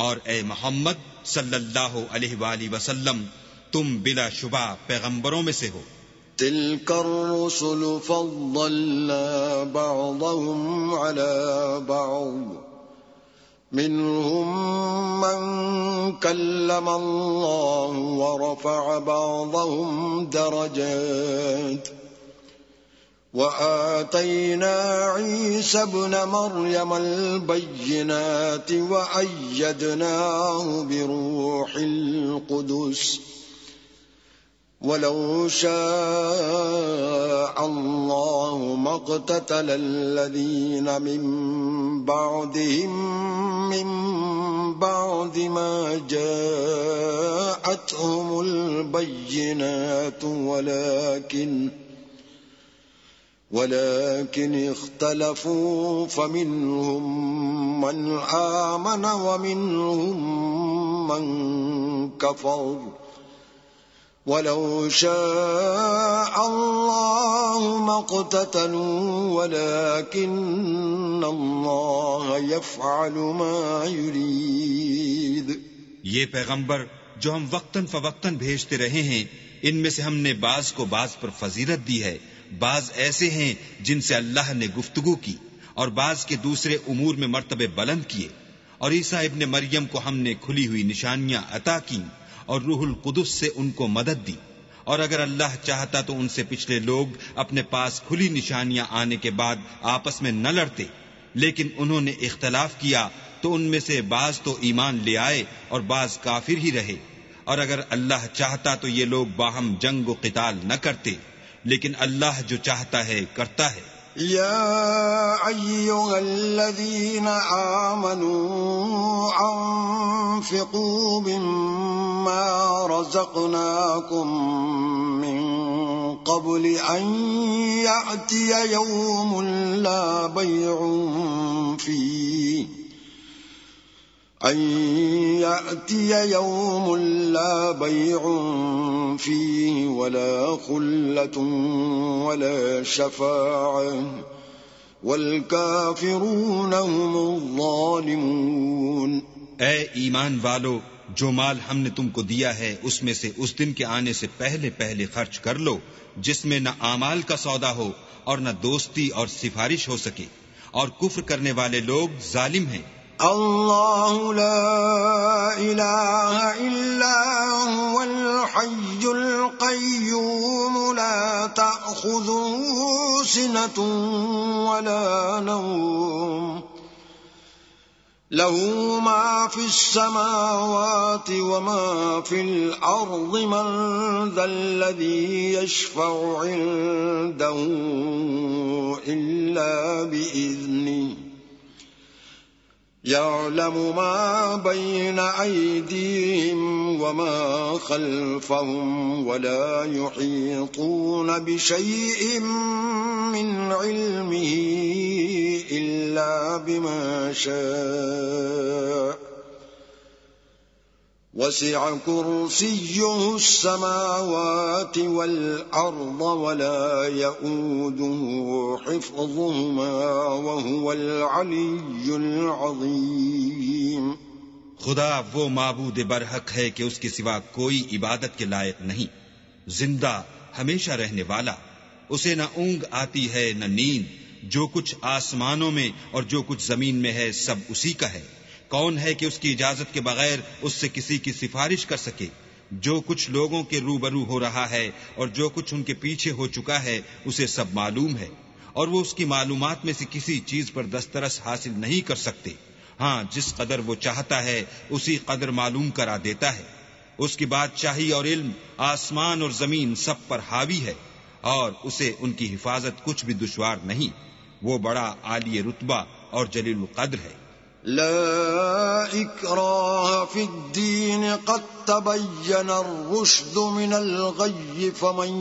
اور اے محمد صلی اللہ علیہ وآلہ وسلم تم بلا شبہ پیغمبروں میں سے ہو۔ تلك الرسل فضلنا بعضهم على بعض منهم من كلم الله ورفع بعضهم درجات وآتينا عيسى ابن مريم البينات وأيدناه بروح القدس ولو شاء الله ما اقتتل الذين من بعدهم من بعد ما جاءتهم البينات ولكن اختلفوا فمنهم من آمن ومنهم من كفر ولو شاء الله ما اقتتلوا ولكن الله يفعل ما يريد۔ یہ پیغمبر جو ہم وقتاً فوقتاً بھیجتے رہے ہیں، ان میں سے ہم نے بعض کو بعض پر فضیلت دی ہے، بعض ایسے ہیں جن سے اللہ نے گفتگو کی، اور بعض کے دوسرے امور میں مرتبے بلند کیے، اور عیسیٰ ابن مریم کو ہم نے کھلی ہوئی نشانیاں عطا کی اور روح القدس سے ان کو مدد دی، اور اگر اللہ چاہتا تو ان سے پچھلے لوگ اپنے پاس کھلی نشانیاں آنے کے بعد آپس میں نہ لڑتے، لیکن انہوں نے اختلاف کیا تو ان میں سے بعض تو ایمان لے آئے اور بعض کافر ہی رہے، اور اگر اللہ چاہتا تو یہ لوگ باہم جنگ و قتال نہ کرتے، لیکن اللہ جو چاہتا ہے کرتا ہے۔ يا أيها الذين آمنوا أنفقوا مما رزقناكم من قبل أن يأتي يوم لا بيع فيه ولا خلة ولا شفاعة والكافرون هم الظالمون۔ اے ایمان والو، جو مال ہم نے تم کو دیا ہے اس میں سے اس دن کے آنے سے پہلے پہلے خرچ کر لو جس میں نہ اعمال کا سودا ہو اور نہ دوستی اور سفارش ہو سکے، اور کفر کرنے والے لوگ ظالم ہیں۔ اللہ لا الہ الا هو الحی القیوم لا تأخذه سنة ولا نوم له ما في السماوات وما في الأرض من ذا الذي يشفع عنده إلا بإذنه يعلم ما بين أيديهم وما خلفهم ولا يحيطون بشيء من علمه إلا بما شاء وسع كرسيه السماوات والأرض ولا يؤوده حفظهما وهو العلي العظيم. خدا وہ معبود برحق ہے کہ اس کے سوا کوئی عبادت کے لائق نہیں، زندہ ہمیشہ رہنے والا، اسے نہ اونگ آتی ہے نہ نیند، جو کچھ آسمانوں میں اور جو کچھ زمین میں ہے سب اسی کا ہے. کون ہے کہ اس کی اجازت کے بغیر اس سے کسی کی سفارش کر سکے؟ جو کچھ لوگوں کے روبرو ہو رہا ہے اور جو کچھ ان کے پیچھے ہو چکا ہے اسے سب معلوم ہے، اور وہ اس کی معلومات میں سے کسی چیز پر دسترس حاصل نہیں کر سکتے. ہاں، جس قدر وہ چاہتا ہے اسی قدر معلوم کرا دیتا ہے. اس کی بادشاہی اور علم آسمان اور زمین سب پر حاوی ہے، اور اسے ان کی حفاظت کچھ بھی دشوار نہیں. وہ بڑا عالی رتبہ اور جلیل القدر ہے. لا إكراه في الدين قد تبين الرشد من الغي فمن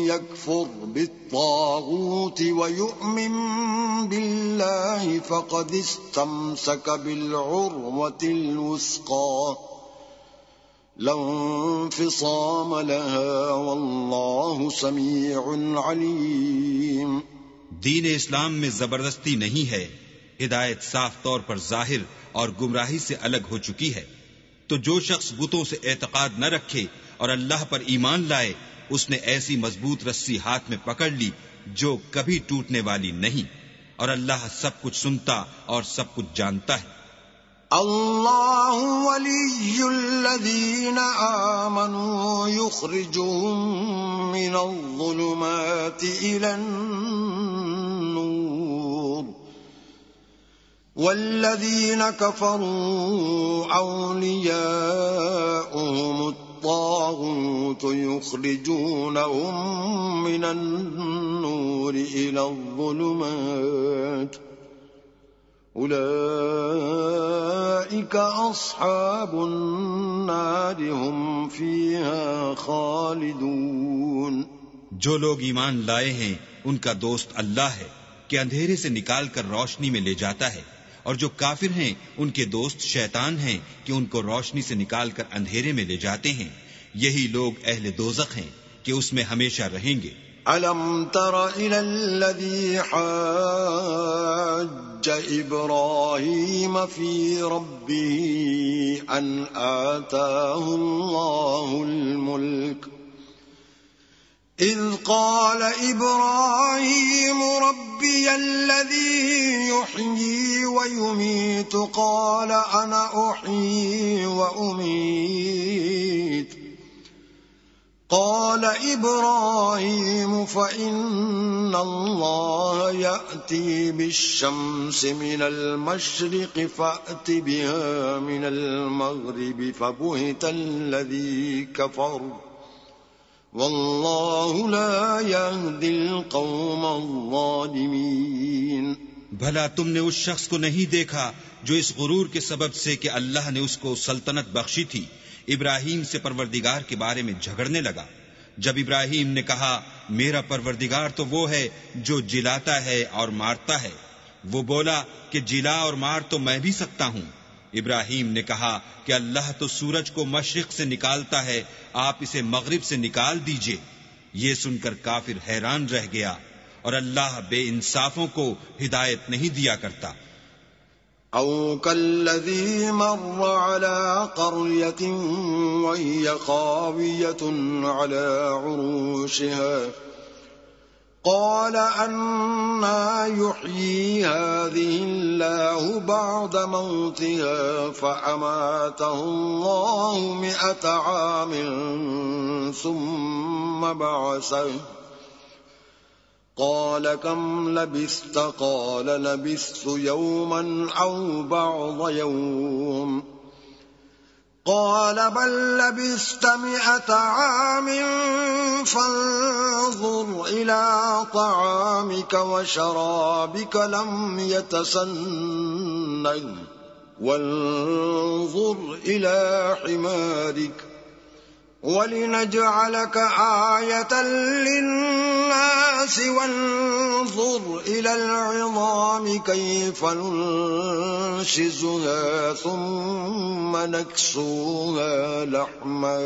يكفر بالطاغوت ويؤمن بالله فقد استمسك بالعروة الوثقى لا انفصام لها والله سميع عليم. دین اسلام میں زبردستی نہیں ہے، ہدایت صاف طور پر ظاہر اور گمراہی سے الگ ہو چکی ہے. تو جو شخص بتوں سے اعتقاد نہ رکھے اور اللہ پر ایمان لائے، اس نے ایسی مضبوط رسی ہاتھ میں پکڑ لی جو کبھی ٹوٹنے والی نہیں، اور اللہ سب کچھ سنتا اور سب کچھ جانتا ہے. اللہ ولی الذین آمنوا یخرجهم من الظلمات الى النور والذین کفروا اولیاؤهم الطاغوت یخرجونهم من النور الى الظلمات اولئک اصحاب النار هم فیها خالدون. جو لوگ ایمان لائے ہیں ان کا دوست اللہ ہے کہ اندھیرے سے نکال کر روشنی میں لے جاتا ہے، اور جو کافر ہیں ان کے دوست شیطان ہیں کہ ان کو روشنی سے نکال کر اندھیرے میں لے جاتے ہیں. یہی لوگ اہل دوزخ ہیں کہ اس میں ہمیشہ رہیں گے. أَلَمْ تَرَ إِلَى الَّذِي حَاجَّ إِبْرَاهِيمَ فِي رَبِّهِ أَنْ آتَاهُ اللَّهُ الْمُلْكَ إِذْ قَالَ إِبْرَاهِيمُ رَبِّيَ الَّذِي يُحْيِي وَيُمِيتُ قَالَ أَنَا أُحْيِي وَأُمِيتُ قال إبراهيم فإن الله يأتي بالشمس من المشرق فأت بها من المغرب فبهت الذي كفر والله لا يهدي القوم الظالمين. بھلا تم نے اس شخص کو نہیں دیکھا جو اس غرور کے سبب سے کہ اللہ نے اس کو سلطنت بخشی تھی ابراہیم سے پروردگار کے بارے میں جھگڑنے لگا؟ جب ابراہیم نے کہا میرا پروردگار تو وہ ہے جو جلاتا ہے اور مارتا ہے، وہ بولا کہ جلا اور مار تو میں بھی سکتا ہوں. ابراہیم نے کہا کہ اللہ تو سورج کو مشرق سے نکالتا ہے، آپ اسے مغرب سے نکال دیجئے. یہ سن کر کافر حیران رہ گیا، اور اللہ بے انصافوں کو ہدایت نہیں دیا کرتا. أو كالذي مر على قرية وهي خاوية على عروشها قال أنى يحيي هذه الله بعد موتها فأماته الله 100 عام ثم بعثه قال كم لبثت قال لبثت يوما أو بعض يوم قال بل لبثت 100 عام فانظر إلى طعامك وشرابك لم يتسنه وانظر إلى حمارك وَلِنَجْعَلَكَ آيَةً لِلنَّاسِ وَانظُرْ إِلَى الْعِظَامِ كَيْفَ نُنشِزُهَا ثُمَّ نَكْسُوهَا لَحْمًا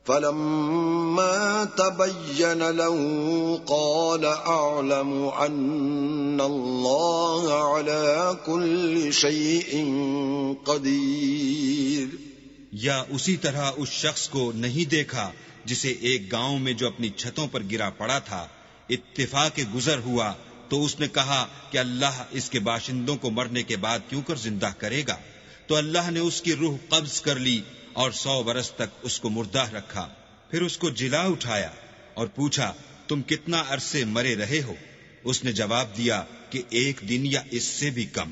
فَلَمَّا تَبَيَّنَ لَهُ قَالَ أَعْلَمُ أَنَّ اللَّهَ عَلَى كُلِّ شَيْءٍ قَدِيرٌ۔ یا اسی طرح اس شخص کو نہیں دیکھا جسے ایک گاؤں میں جو اپنی چھتوں پر گرا پڑا تھا اتفاق گزر ہوا تو اس نے کہا کہ اللہ اس کے باشندوں کو مرنے کے بعد کیوں کر زندہ کرے گا، تو اللہ نے اس کی روح قبض کر لی اور 100 برس تک اس کو مردہ رکھا، پھر اس کو جلا اٹھایا اور پوچھا تم کتنا عرصے مرے رہے ہو؟ اس نے جواب دیا کہ 1 دن یا اس سے بھی کم۔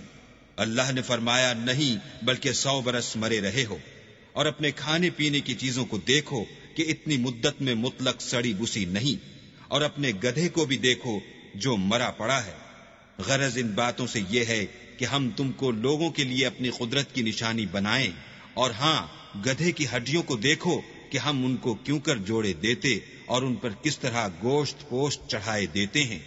اللہ نے فرمایا نہیں بلکہ 100 برس مرے رہے ہو، اور اپنے کھانے پینے کی چیزوں کو دیکھو کہ اتنی مدت میں مطلق سڑی بسی نہیں، اور اپنے گدھے کو بھی دیکھو جو مرا پڑا ہے۔ غرض ان باتوں سے یہ ہے کہ ہم تم کو لوگوں کے لیے اپنی قدرت کی نشانی بنائیں، اور ہاں گدھے کی ہڈیوں کو دیکھو کہ ہم ان کو کیوں کر جوڑے دیتے اور ان پر کس طرح گوشت پوشت چڑھائے دیتے ہیں۔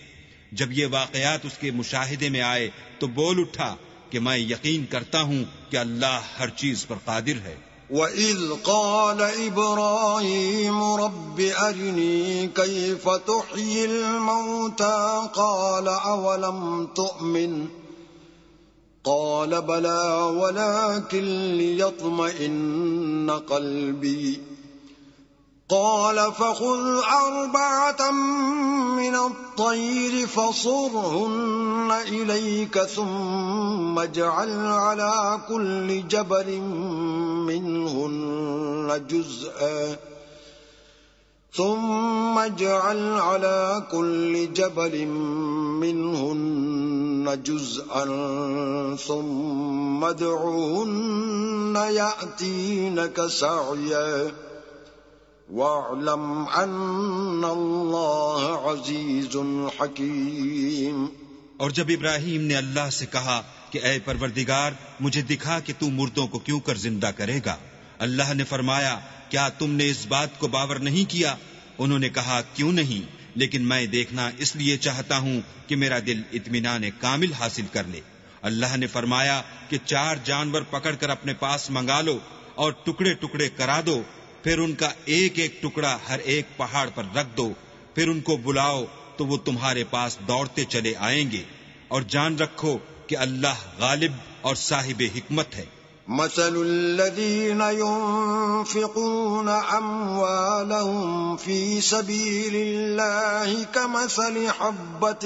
جب یہ واقعات اس کے مشاہدے میں آئے تو بول اٹھا کہ میں یقین کرتا ہوں کہ اللہ ہر چیز پر قادر ہے۔ وَإِذْ قَالَ إِبْرَاهِيمُ رَبِّ أَرِنِي كَيْفَ تُحْيِي الْمَوْتَى قَالَ أَوَلَمْ تُؤْمِنْ قَالَ بَلَى وَلَكِنْ لِيَطْمَئِنَّ قَلْبِي قَالَ فَخُذْ 4 مِنَ الطَّيْرِ فَصُرْهُنَّ إِلَيْكَ ثُمَّ اجْعَلْ عَلَى كُلِّ جَبَلٍ منهن جزءا ثم ادعهن يأتينك سعيا واعلم أن الله عزيز حكيم۔ اور جب ابراہیم نے اللہ سے کہا کہ اے پروردگار مجھے دکھا کہ تو مردوں کو کیوں کر زندہ کرے گا، اللہ نے فرمایا کیا تم نے اس بات کو باور نہیں کیا؟ انہوں نے کہا کیوں نہیں، لیکن میں دیکھنا اس لیے چاہتا ہوں کہ میرا دل اطمینان کامل حاصل کر لے۔ اللہ نے فرمایا کہ 4 جانور پکڑ کر اپنے پاس منگا لو اور ٹکڑے ٹکڑے کرا دو، پھر ان کا ایک ایک ٹکڑا ہر ایک پہاڑ پر رکھ دو، پھر ان کو بلاؤ تو وہ تمہارے پاس دوڑتے چلے آئیں گے، اور جان رکھو کہ اللہ غالب اور صاحب حکمت ہے۔ مثل الذين ينفقون أموالهم في سبيل الله كمثل حبة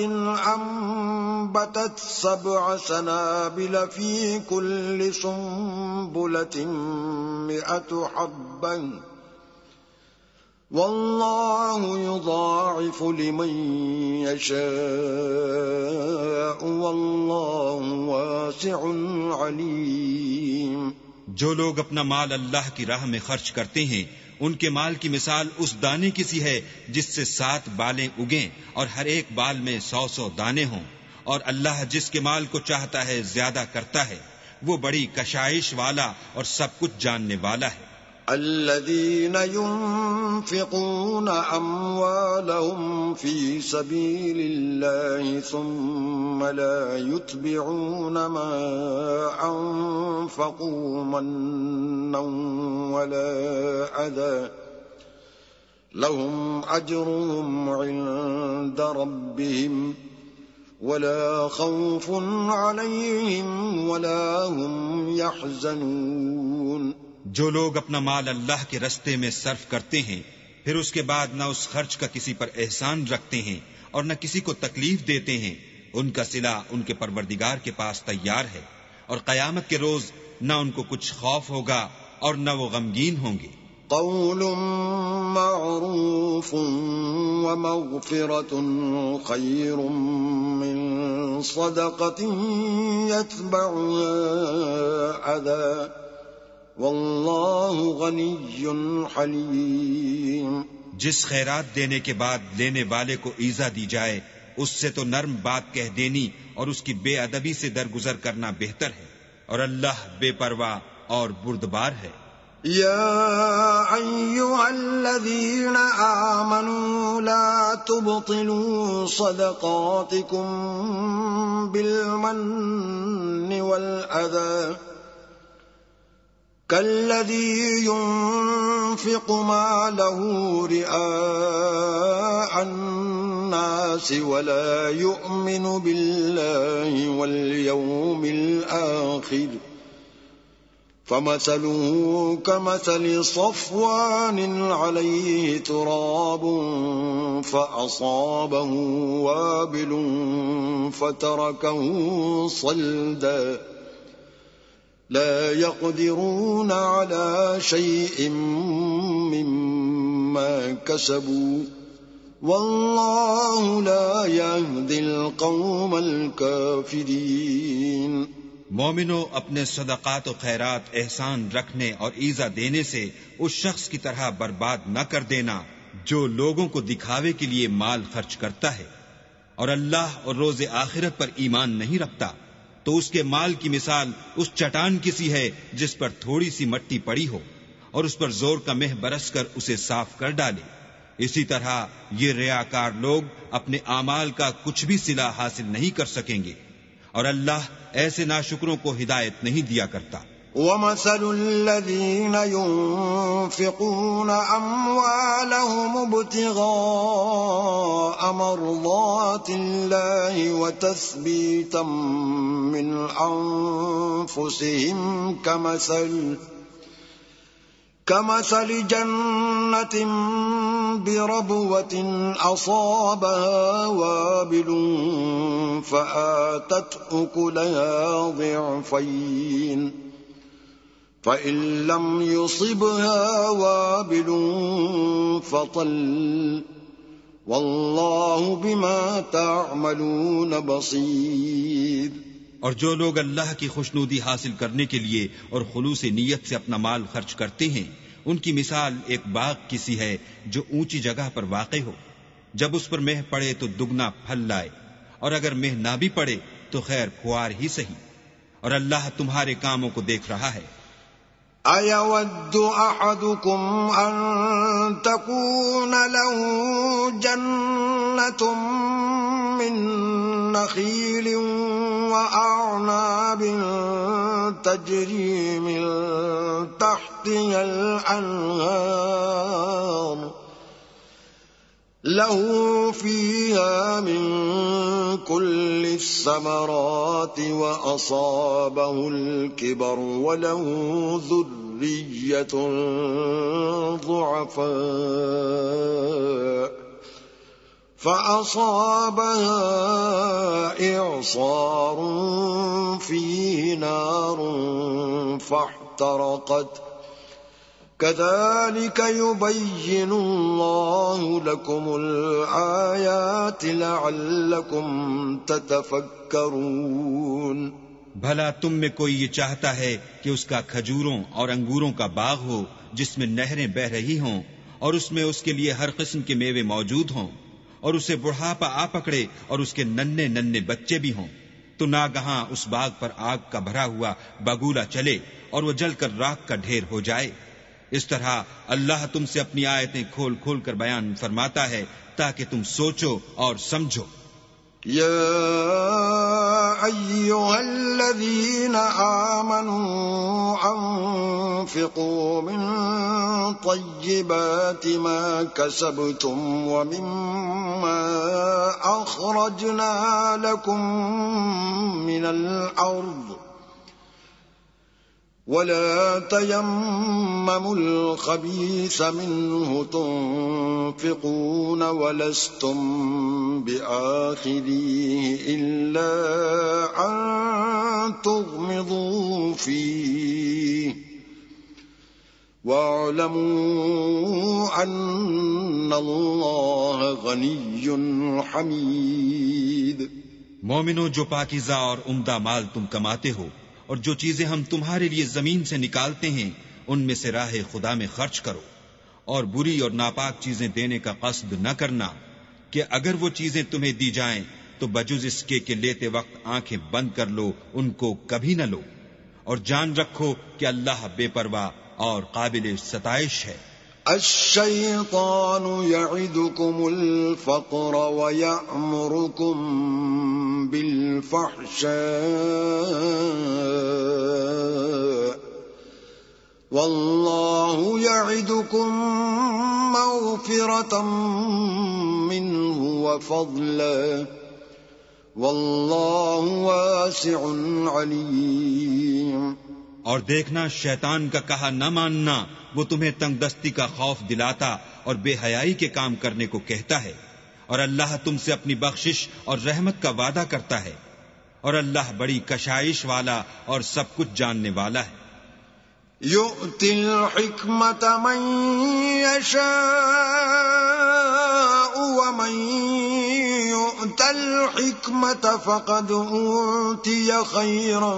أنبتت 7 سنابل في كل سنبلة 100 حبة والله يضاعف لمن يشاء والله واسع عليم۔ جو لوگ اپنا مال اللہ کی راہ میں خرچ کرتے ہیں ان کے مال کی مثال اس دانے کی سی ہے جس سے 7 بالیں اگیں اور ہر ایک بال میں 100 دانے ہوں، اور اللہ جس کے مال کو چاہتا ہے زیادہ کرتا ہے، وہ بڑی کشائش والا اور سب کچھ جاننے والا ہے۔ الذين ينفقون أموالهم في سبيل الله ثم لا يتبعون ما أنفقوا منا ولا أذى لهم أجرهم عند ربهم ولا خوف عليهم ولا هم يحزنون۔ جو لوگ اپنا مال اللہ کے رستے میں صرف کرتے ہیں پھر اس کے بعد نہ اس خرچ کا کسی پر احسان رکھتے ہیں اور نہ کسی کو تکلیف دیتے ہیں، ان کا صلہ ان کے پروردگار کے پاس تیار ہے، اور قیامت کے روز نہ ان کو کچھ خوف ہوگا اور نہ وہ غمگین ہوں گے۔ قول معروف ومغفرة خير من صدقة يتبعها أذى والله غني حليم۔ جس خیرات دینے کے بعد لینے والے کو ایذا دی جائے اس سے تو نرم بات کہہ دینی اور اس کی بے ادبی سے درگزر کرنا بہتر ہے، اور اللہ بے پرواہ اور بردبار ہے۔ يا أيها الذين آمنوا لا تبطلوا صدقاتكم بالمن والأذى كالذي ينفق ماله رئاء الناس ولا يؤمن بالله واليوم الآخر فمثله كمثل صفوان عليه تراب فأصابه وابل فتركه صلدا لا يقدرون على شيء مما كسبوا والله لا يهدي القوم الكافرين۔ مومنو، اپنے صدقات و خیرات احسان رکھنے اور ایذا دینے سے اس شخص کی طرح برباد نہ کر دینا جو لوگوں کو دکھاوے کے لیے مال خرچ کرتا ہے اور اللہ اور روز آخرت پر ایمان نہیں رکھتا، تو اس کے مال کی مثال اس چٹان کی سی ہے جس پر تھوڑی سی مٹی پڑی ہو اور اس پر زور کا مہ برس کر اسے صاف کر ڈالے۔ اسی طرح یہ ریاکار لوگ اپنے اعمال کا کچھ بھی صلہ حاصل نہیں کر سکیں گے، اور اللہ ایسے ناشکروں کو ہدایت نہیں دیا کرتا۔ وَمَثَلُ الَّذِينَ يُنفِقُونَ أَمْوَالَهُمُ ابْتِغَاءَ مَرْضَاتِ اللَّهِ وَتَثْبِيتًا مِّنْ أَنفُسِهِمْ كمثل جنة بربوة أصابها وابل فآتت أكلها ضعفين فإن لم يصبها وابل فطل والله بما تعملون بصير۔ اور جو لوگ اللہ کی خوشنودی حاصل کرنے کے لیے اور خلوص نیت سے اپنا مال خرچ کرتے ہیں، ان کی مثال ایک باغ کی سی ہے جو اونچی جگہ پر واقع ہو، جب اس پر مہ پڑے تو دگنا پھل لائے، اور اگر مہ نہ بھی پڑے تو خیر خوار ہی سہی، اور اللہ تمہارے کاموں کو دیکھ رہا ہے۔ أَيَوَدُّ أَحَدُكُمْ أَن تَكُونَ لَهُ جَنَّةٌ مِّن نَخِيلٍ وَأَعْنَابٍ تَجْرِي مِن تَحْتِهَا الْأَنْهَارُ له فيها من كل الثمرات وأصابه الكبر وله ذرية ضعفاء فأصابها إعصار فيه نار فاحترقت كذلك يبين الله لكم الآيات لعلكم تتفكرون۔ بھلا تم میں کوئی یہ چاہتا ہے کہ اس کا کھجوروں اور انگوروں کا باغ ہو جس میں نہریں بہ رہی ہوں اور اس میں اس کے لیے ہر قسم کے میوے موجود ہوں، اور اسے بڑھاپا آ پکڑے اور اس کے ننھے ننھے بچے بھی ہوں، تو ناگہاں اس باغ پر آگ کا بھرا ہوا بگولا چلے اور وہ جل کر راکھ کا ڈھیر ہو جائے۔ اس طرح اللہ تم سے اپنی آیتیں کھول کھول کر بیان فرماتا ہے تاکہ تم سوچو اور سمجھو۔ یا ایھا الذین آمنوا انفقوا من طیبات ما کسبتم ومما اخرجنا لکم من الارض ولا تيمموا الخبيث منه تنفقون ولستم بآخذيه إلا أن تغمضوا فيه واعلموا ان اللہ غنی حمید. مومنو، جو پاکیزہ اور عمدہ مال تم کماتے ہو اور جو چیزیں ہم تمہارے لیے زمین سے نکالتے ہیں ان میں سے راہ خدا میں خرچ کرو، اور بری اور ناپاک چیزیں دینے کا قصد نہ کرنا کہ اگر وہ چیزیں تمہیں دی جائیں تو بجز اس کے کہ لیتے وقت آنکھیں بند کر لو ان کو کبھی نہ لو، اور جان رکھو کہ اللہ بے پرواہ اور قابل ستائش ہے. الشیطان یعدکم الفقر ویأمرکم بالفحشاء واللہ یعدکم مغفرة منہ وفضلا واللہ واسع علیم. اور دیکھنا، شیطان کا کہا نہ ماننا وہ تمہیں تنگ دستی کا خوف دلاتا اور بے حیائی کے کام کرنے کو کہتا ہے، اور اللہ تم سے اپنی بخشش اور رحمت کا وعدہ کرتا ہے، اور اللہ بڑی کشائش والا اور سب کچھ جاننے والا ہے. یؤتی الحکمت من یشاء ومن یؤت الحکمت فقد اوتی خیرا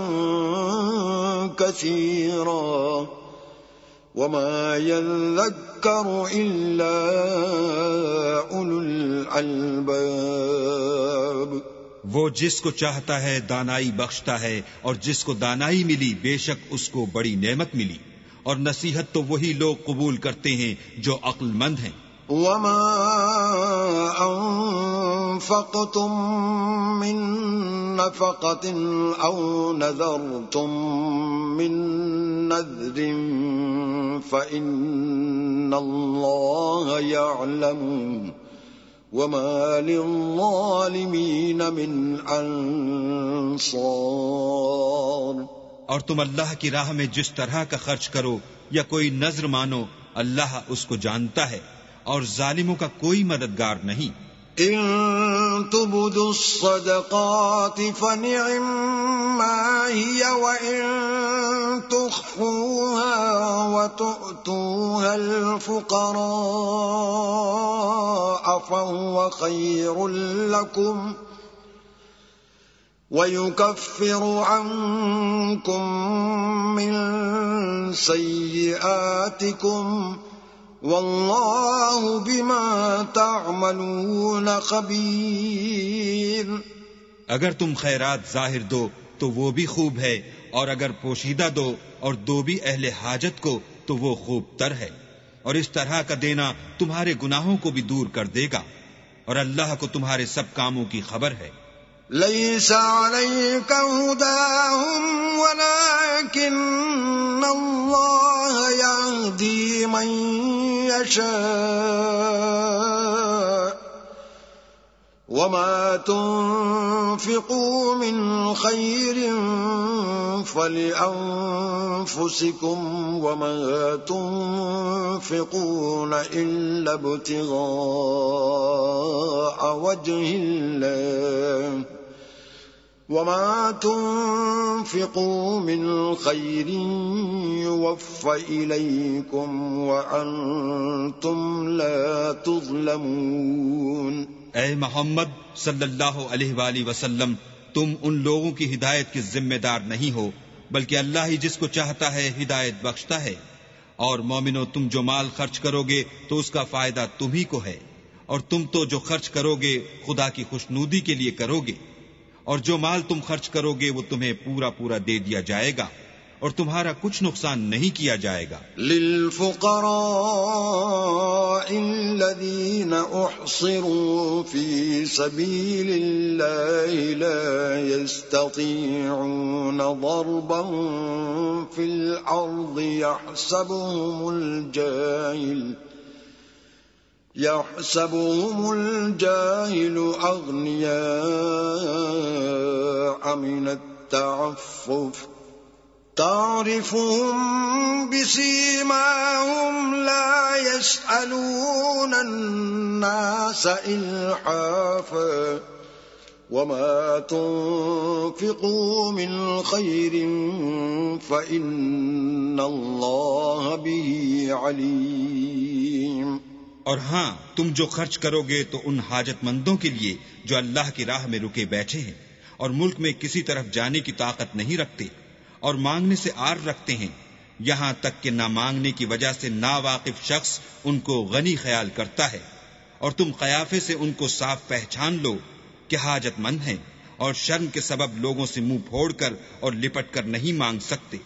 کثیرا وما يذكر إلا أولو الألباب. وہ جس کو چاہتا ہے دانائی بخشتا ہے، اور جس کو دانائی ملی بے شک اس کو بڑی نعمت ملی، اور نصیحت تو وہی لوگ قبول کرتے ہیں جو عقل مند ہیں. وما انفقتم من نفقة او نذرتم من نذر فإن اللہ يعلم وما للظالمین من انصار. اور تم اللہ کی راہ میں جس طرح کا خرچ کرو یا کوئی نذر مانو، اللہ اس کو جانتا ہے، اور ظالموں کا کوئی مددگار نہیں. ان تبدوا الصدقات فنعما هي وان تخفوها وتؤتوها الفقراء فهو خير لكم ويكفر عنكم من سيئاتكم واللہ بما تعملون خبیر. اگر تم خیرات ظاہر دو تو وہ بھی خوب ہے، اور اگر پوشیدہ دو اور دو بھی اہل حاجت کو تو وہ خوب تر ہے، اور اس طرح کا دینا تمہارے گناہوں کو بھی دور کر دے گا، اور اللہ کو تمہارے سب کاموں کی خبر ہے. ليس عليك هداهم ولكن الله يهدي من يشاء وما تنفقوا من خير فلأنفسكم وما تنفقون إلا ابتغاء وجه الله وما تنفقوا من خير يوفى إليكم وأنتم لا تظلمون. اے محمد صلی اللہ علیہ وآلہ وسلم، تم ان لوگوں کی ہدایت کے ذمہ دار نہیں ہو، بلکہ اللہ ہی جس کو چاہتا ہے ہدایت بخشتا ہے. اور مومنو، تم جو مال خرچ کرو گے تو اس کا فائدہ تمہیں کو ہے، اور تم تو جو خرچ کرو گے خدا کی خوشنودی کے لیے کرو گے، اور جو مال تم خرچ کرو گے وہ تمہیں پورا پورا دے دیا جائے گا، اور تمہارا کچھ نقصان نہیں کیا جائے گا. للفقراء الذين احصروا في سبيل الله لا يستطيعون ضربا في الأرض يحسبهم الجاهل أغنياء من التعفف تعرفهم بسيماهم لا يسألون الناس إلحافا وما تنفقوا من خير فإن الله به عليم. اور ہاں تم جو خرچ کرو گے تو ان حاجت مندوں کے لیے جو اللہ کی راہ میں رکے بیٹھے ہیں اور ملک میں کسی طرف جانے کی طاقت نہیں رکھتے اور مانگنے سے آر رکھتے ہیں، یہاں تک کہ نہ مانگنے کی وجہ سے ناواقف شخص ان کو غنی خیال کرتا ہے، اور تم قیافے سے ان کو صاف پہچان لو کہ حاجت مند ہیں اور شرم کے سبب لوگوں سے منہ پھوڑ کر اور لپٹ کر نہیں مانگ سکتے.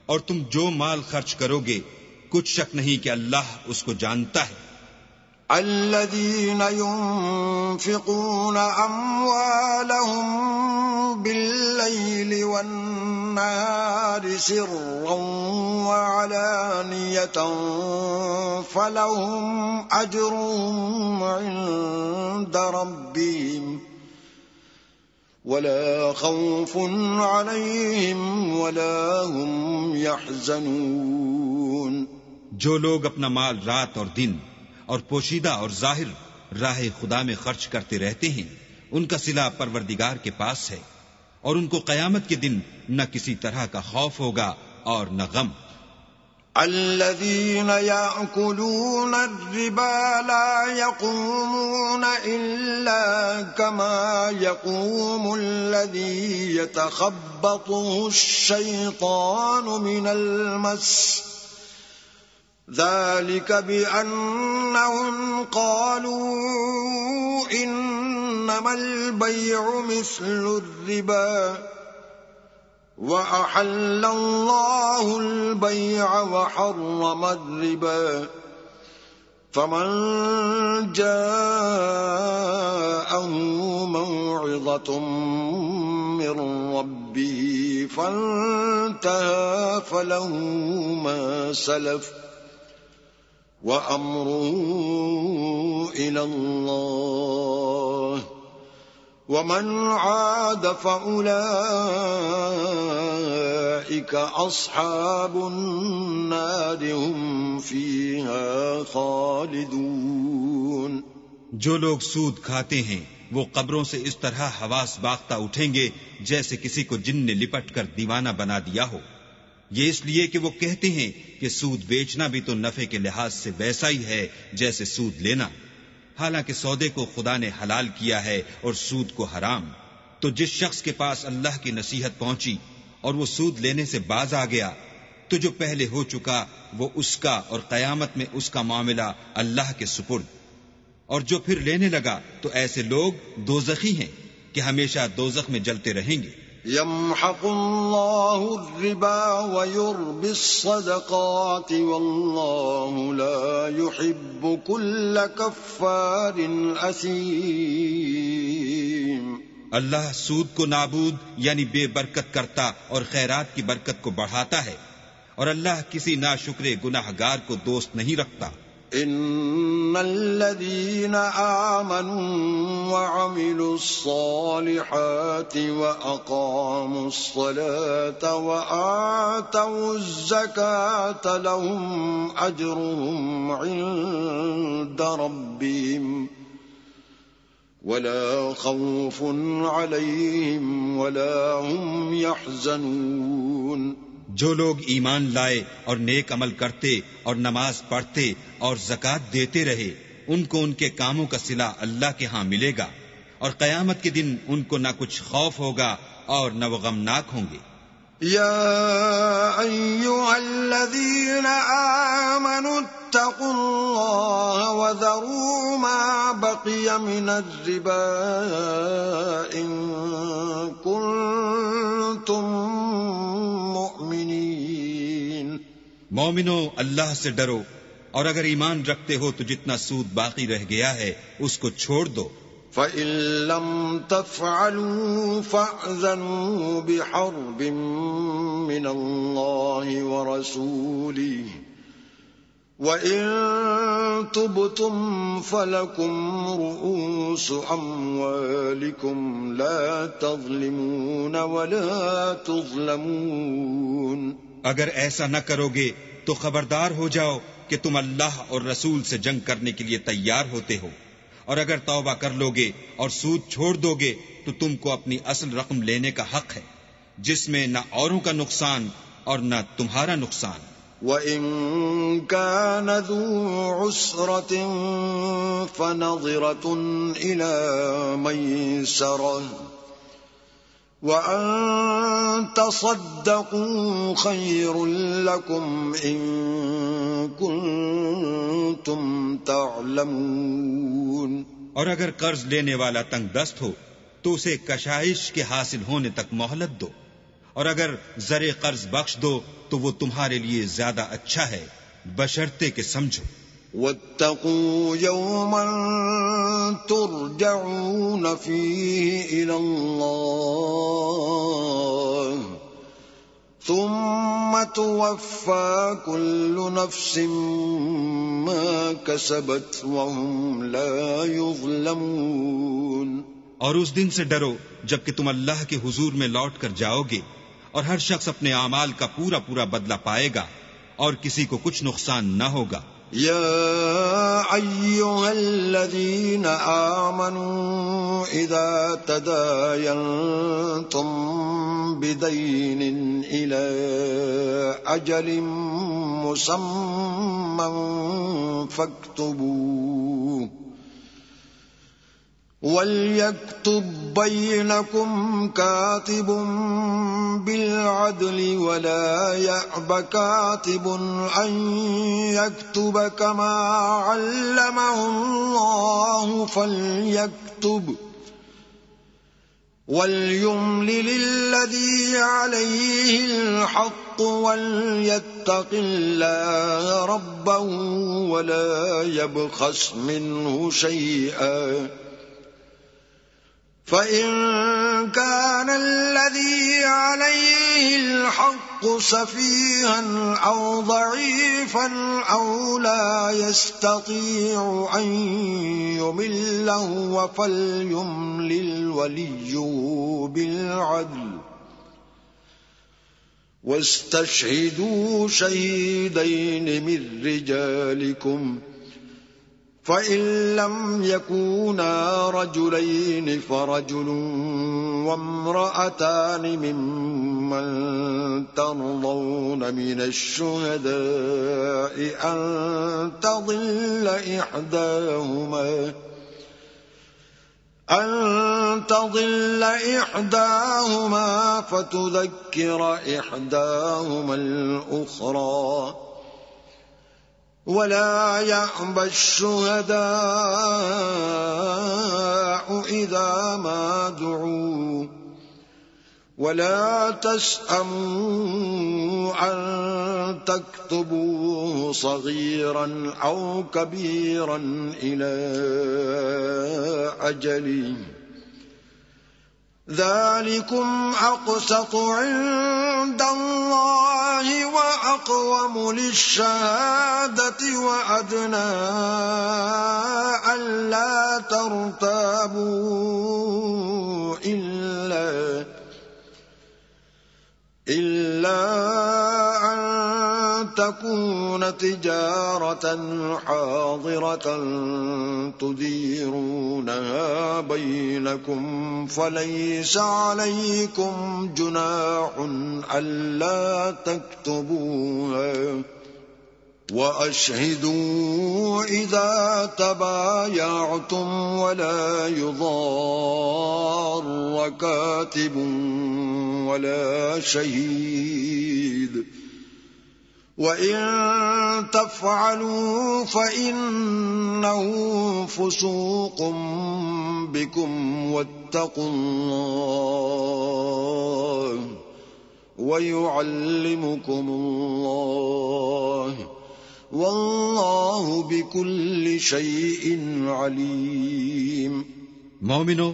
اور تم جو مال خرچ کرو گے کچھ شک نہیں کہ اللہ اس کو جانتا ہے. الذين ينفقون أموالهم بالليل والنهار سرا وعلانية فلهم أجرهم عند ربهم ولا خوف عليهم ولا هم يحزنون. جو لوگ اپنا مال رات اور دن اور پوشیدہ اور ظاہر راہ خدا میں خرچ کرتے رہتے ہیں ان کا صلہ پروردگار کے پاس ہے، اور ان کو قیامت کے دن نہ کسی طرح کا خوف ہوگا اور نہ غم. الذين يأكلون الربا لا يقومون إلا كما يقوم الذي يتخبطه الشيطان من المس، ذلك بأنهم قالوا إنما البيع مثل الربا وأحل الله البيع وحرم الربا، فمن جاءه موعظة من ربه فانتهى فله ما سلف وأمره إلى الله ومن عاد فأولئك أصحاب النار هم فيها خالدون. جو لوگ سود کھاتے ہیں وہ قبروں سے اس طرح حواس باختہ اٹھیں گے جیسے کسی کو جن نے لپٹ کر دیوانہ بنا دیا ہو. یہ اس لیے کہ وہ کہتے ہیں کہ سود بیچنا بھی تو نفع کے لحاظ سے ویسا ہی ہے جیسے سود لینا، حالانکہ سودے کو خدا نے حلال کیا ہے اور سود کو حرام. تو جس شخص کے پاس اللہ کی نصیحت پہنچی اور وہ سود لینے سے باز آ گیا تو جو پہلے ہو چکا وہ اس کا اور قیامت میں اس کا معاملہ اللہ کے سپرد. اور جو پھر لینے لگا تو ایسے لوگ دوزخی ہیں کہ ہمیشہ دوزخ میں جلتے رہیں گے. يمحق الله الربا ويربي الصدقات والله لا يحب كل كفار أثيم. اللہ سود کو نابود یعنی بے برکت کرتا اور خیرات کی برکت کو بڑھاتا ہے، اور اللہ کسی ناشکرے گناہگار کو دوست نہیں رکھتا. ان الذين آمنوا وعملوا الصالحات واقاموا الصلاة وآتوا الزكاة لهم اجرهم عند ربهم ولا خوف عليهم ولا هم يحزنون. جو لوگ ایمان لائے اور نیک عمل کرتے اور نماز پڑھتے اور زکوٰۃ دیتے رہے ان کو ان کے کاموں کا صلہ اللہ کے ہاں ملے گا، اور قیامت کے دن ان کو نہ کچھ خوف ہوگا اور نہ وہ غمناک ہوں گے. يا أيها الذين آمنوا اتقوا الله وذروا ما بقي من الربا إن كنتم مؤمنين. مومنو اللہ سے ڈرو، اور اگر ایمان رکھتے ہو تو جتنا سود باقی رہ گیا ہے اس کو چھوڑ دو. فَإِن لَّمْ تَفْعَلُوا فَأْذَنُوا بِحَرْبٍ مِّنَ اللَّهِ وَرَسُولِهِ وَإِن تُبْتُمْ فَلَكُمْ رُءُوسُ أَمْوَالِكُمْ لَا تَظْلِمُونَ وَلَا تُظْلَمُونَ. اگر ایسا نہ کرو گے تو خبردار ہو جاؤ کہ تم اللہ اور رسول سے جنگ کرنے کے لیے تیار ہوتے ہو، اور اگر توبہ کر لوگے اور سود چھوڑ دو گے تو تم کو اپنی اصل رقم لینے کا حق ہے، جس میں نہ اوروں کا نقصان اور نہ تمہارا نقصان۔ وَإِن كَانَ ذُو عُسْرَةٍ فَنَظِرَةٌ إِلَى مَيْسَرَةٍ وَأَن تَصَدَّقُوا خَيْرٌ لَكُمْ إِن كُنتُمْ تَعْلَمُونَ۔ اور اگر قرض لینے والا تنگ دست ہو تو اسے کشائش کے حاصل ہونے تک مہلت دو، اور اگر زر قرض بخش دو تو وہ تمہارے لیے زیادہ اچھا ہے، بشرطے کہ سمجھو۔ وَاتَّقُوا يَوْمًا تُرْجَعُونَ فِيهِ إِلَى اللَّهِ ثُمَّ تُوَفَّى كُلُّ نَفْسٍ مَا كَسَبَتْ وَهُمْ لَا يُظْلَمُونَ۔ اور اس دن سے ڈرو جب کہ تم اللہ کے حضور میں لوٹ کر جاؤ گے، اور ہر شخص اپنے اعمال کا پورا پورا بدلہ پائے گا، اور کسی کو کچھ نقصان نہ ہوگا۔ یا ایھا الذین آمنوا اذا تداینتم بدین الی اجل مسمى فاکتبوه وَلْيَكْتُبْ بَيْنَكُمْ كَاتِبٌ بِالْعَدْلِ وَلَا يَأْبَ كَاتِبٌ أَنْ يَكْتُبَ كَمَا عَلَّمَهُ اللَّهُ فَلْيَكْتُبْ وَلْيُمْلِلِ الَّذِي عَلَيْهِ الْحَقُّ وَلْيَتَّقِ اللَّهَ رَبَّهُ وَلَا يَبْخَسْ مِنْهُ شَيْئًا فَإِن كَانَ الَّذِي عَلَيْهِ الْحَقُّ سَفِيهًا أَوْ ضَعِيفًا أَوْ لَا يَسْتَطِيعُ أَن يُمِلَّ هُوَ فَلْيُمْلِلْ وَلِيُّهُ بِالْعَدْلِ وَاسْتَشْهِدُوا شَهِيدَيْنِ مِن رِّجَالِكُمْ فَإِن لَّمْ يَكُونَا رَجُلَيْنِ فَرَجُلٌ وَامْرَأَتَانِ مِمَّن تَرْضَوْنَ مِنَ الشُّهَدَاءِ أَن تَضِلَّ إِحْدَاهُمَا فَتُذَكِّرَ إِحْدَاهُمَا الْأُخْرَى وَلَا يَأْبَ الشُّهَدَاءُ إِذَا مَا دُعُوا وَلَا تَسْأَمُوا أَن تَكْتُبُوهُ صَغِيرًا أَوْ كَبِيرًا إِلَى أَجَلِهِ ذَلِكُمْ أَقْسَطُ عِندَ اللَّهِ وَأَقْوَمُ لِلشَّهَادَةِ وَأَدْنَى أَلَّا تَرْتَابُوا إِلَّا أَن تَكُونَ تِجَارَةً حَاضِرَةً تُدِيرُونَهَا بَيْنَكُمْ فَلَيْسَ عَلَيْكُمْ جُنَاحٌ أَلَّا تَكْتُبُوهَا وَأَشْهِدُوا إِذَا تَبَايَعْتُمْ وَلَا يُضَارَّ كَاتِبٌ وَلَا شَهِيدٌ وَإِن تَفْعَلُوا فَإِنَّهُ فُسُوقٌ بِكُمْ وَاتَّقُوا اللَّهَ وَيُعَلِّمُكُمُ اللَّهُ وَاللَّهُ بِكُلِّ شَيْءٍ عَلِيمٌ۔ مومنو،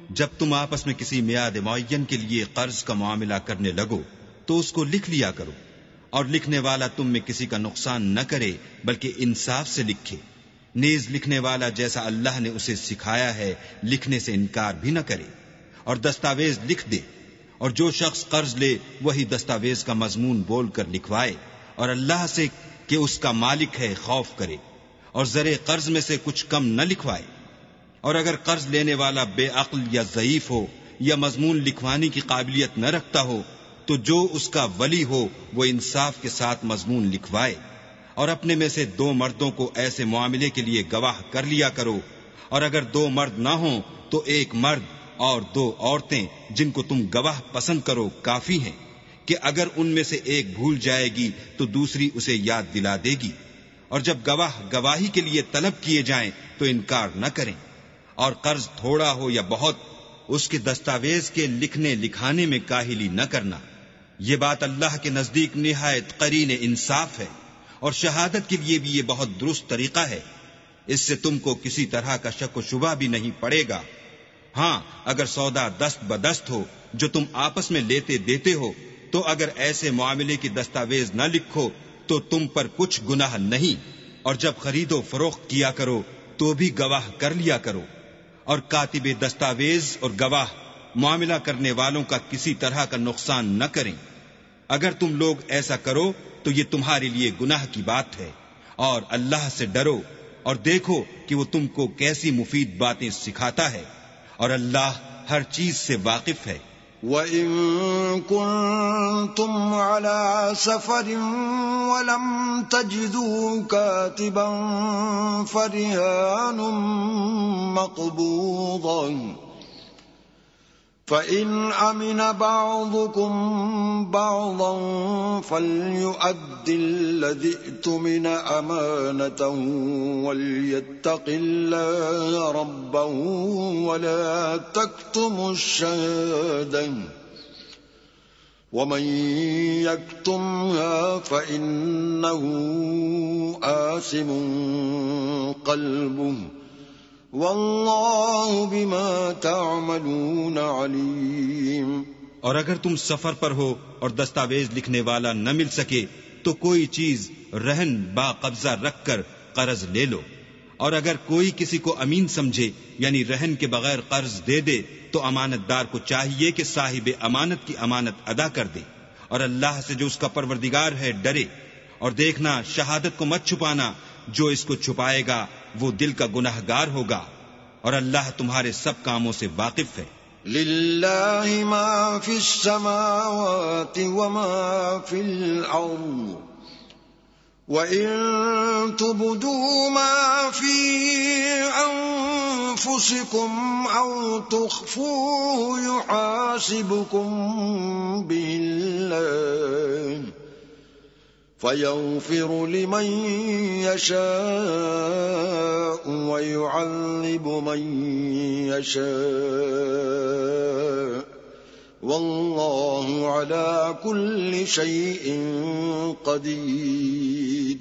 جب تم آپس میں کسی میعاد معین کے لیے قرض کا معاملہ کرنے لگو تو اس کو لکھ لیا کرو، اور لکھنے والا تم میں کسی کا نقصان نہ کرے بلکہ انصاف سے لکھے۔ نیز لکھنے والا جیسا اللہ نے اسے سکھایا ہے لکھنے سے انکار بھی نہ کرے، اور دستاویز لکھ دے، اور جو شخص قرض لے وہی دستاویز کا مضمون بول کر لکھوائے، اور اللہ سے کہ اس کا مالک ہے خوف کرے، اور زر قرض میں سے کچھ کم نہ لکھوائے۔ اور اگر قرض لینے والا بے عقل یا ضعیف ہو یا مضمون لکھوانے کی قابلیت نہ رکھتا ہو تو جو اس کا ولی ہو وہ انصاف کے ساتھ مضمون لکھوائے، اور اپنے میں سے 2 مردوں کو ایسے معاملے کے لیے گواہ کر لیا کرو، اور اگر 2 مرد نہ ہوں تو 1 مرد اور 2 عورتیں جن کو تم گواہ پسند کرو کافی ہیں، کہ اگر ان میں سے ایک بھول جائے گی تو دوسری اسے یاد دلا دے گی، اور جب گواہ گواہی کے لیے طلب کیے جائیں تو انکار نہ کریں، اور قرض تھوڑا ہو یا بہت اس کے دستاویز کے لکھنے لکھانے میں کاہلی نہ کرنا، یہ بات اللہ کے نزدیک نہایت قرین انصاف ہے، اور شہادت کے لیے بھی یہ بہت درست طریقہ ہے، اس سے تم کو کسی طرح کا شک و شبہ بھی نہیں پڑے گا۔ ہاں اگر سودا دست بدست ہو جو تم آپس میں لیتے دیتے ہو تو اگر ایسے معاملے کی دستاویز نہ لکھو تو تم پر کچھ گناہ نہیں، اور جب خرید و فروخت کیا کرو تو بھی گواہ کر لیا کرو، اور کاتب دستاویز اور گواہ معاملہ کرنے والوں کا کسی طرح کا نقصان نہ کریں۔ اگر تم لوگ ایسا کرو تو یہ تمہارے لیے گناہ کی بات ہے، اور اللہ سے ڈرو اور دیکھو کہ وہ تم کو کیسی مفید باتیں سکھاتا ہے، اور اللہ ہر چیز سے واقف ہے۔ وَإِن كُنتُمْ عَلَى سَفَرٍ وَلَمْ تَجِدُوا كَاتِبًا فَرِهَانٌ مَّقْبُوضَةٌ فَإِنْ أَمِنَ بَعْضُكُمْ بَعْضًا فَلْيُؤَدِّ الَّذِي اؤْتُمِنَ أَمَانَتَهُ وَلْيَتَّقِ اللَّهَ رَبَّهُ وَلَا تَكْتُمُوا الشَّهَادَةَ وَمَن يَكْتُمْهَا فَإِنَّهُ آثِمٌ قَلْبُهُ واللہ بما تعملون علیم۔ اور اگر تم سفر پر ہو اور دستاویز لکھنے والا نہ مل سکے تو کوئی چیز رہن با قبضہ رکھ کر قرض لے لو، اور اگر کوئی کسی کو امین سمجھے یعنی رہن کے بغیر قرض دے دے تو امانت دار کو چاہیے کہ صاحب امانت کی امانت ادا کر دے، اور اللہ سے جو اس کا پروردگار ہے ڈرے، اور دیکھنا شہادت کو مت چھپانا، جو اس کو چھپائے گا وہ دل کا گناہگار ہوگا، اور اللہ تمہارے سب کاموں سے واقف ہے۔ للہ ما فی السماوات وما فی الارض وَإِن تُبْدُوا مَا فِي أَنفُسِكُمْ أَوْ تُخْفُوهُ يُحَاسِبْكُم بِهِ اللَّهُ فَيَغْفِرُ لِمَن يَشَاءُ وَيُعَذِّبُ مَن يَشَاءُ واللہ علی کل شیء قدیر۔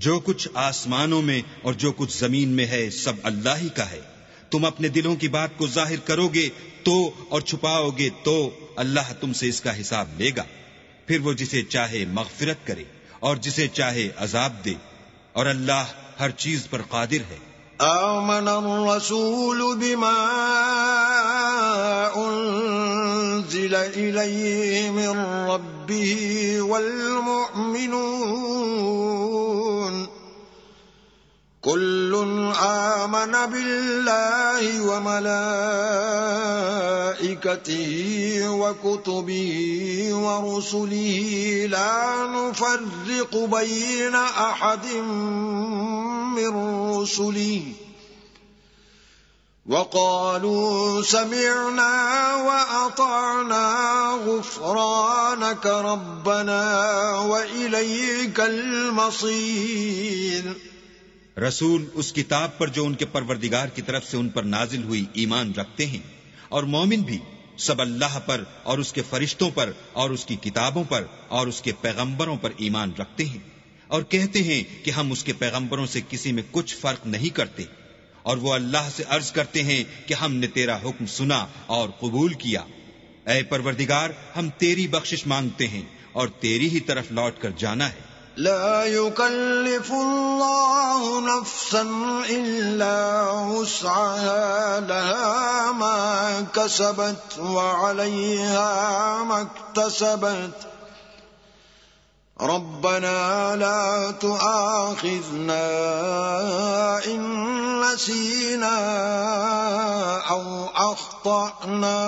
جو کچھ آسمانوں میں اور جو کچھ زمین میں ہے سب اللہ ہی کا ہے، تم اپنے دلوں کی بات کو ظاہر کرو گے تو اور چھپاؤ گے تو اللہ تم سے اس کا حساب لے گا، پھر وہ جسے چاہے مغفرت کرے اور جسے چاہے عذاب دے، اور اللہ ہر چیز پر قادر ہے۔ آمن الرسول بما انزل الیہ من ربہ والمؤمنون کل آمن باللہ وملائکتہ وکتبہ ورسلہ لا نفرق بین احد من رسلہ وقالوا سمعنا وأطعنا غفرانك ربنا وإليك المصير۔ رسول اس کتاب پر جو ان کے پروردگار کی طرف سے ان پر نازل ہوئی ایمان رکھتے ہیں، اور مومن بھی سب اللہ پر اور اس کے فرشتوں پر اور اس کی کتابوں پر اور اس کے پیغمبروں پر ایمان رکھتے ہیں، اور کہتے ہیں کہ ہم اس کے پیغمبروں سے کسی میں کچھ فرق نہیں کرتے، اور وہ اللہ سے عرض کرتے ہیں کہ ہم نے تیرا حکم سنا اور قبول کیا، اے پروردگار ہم تیری بخشش مانگتے ہیں اور تیری ہی طرف لوٹ کر جانا ہے۔ لا يكلف الله نفسا إلا وسعها لها ما كسبت وعليها ما اكتسبت ربنا لا تؤاخذنا إن نسينا أو أخطأنا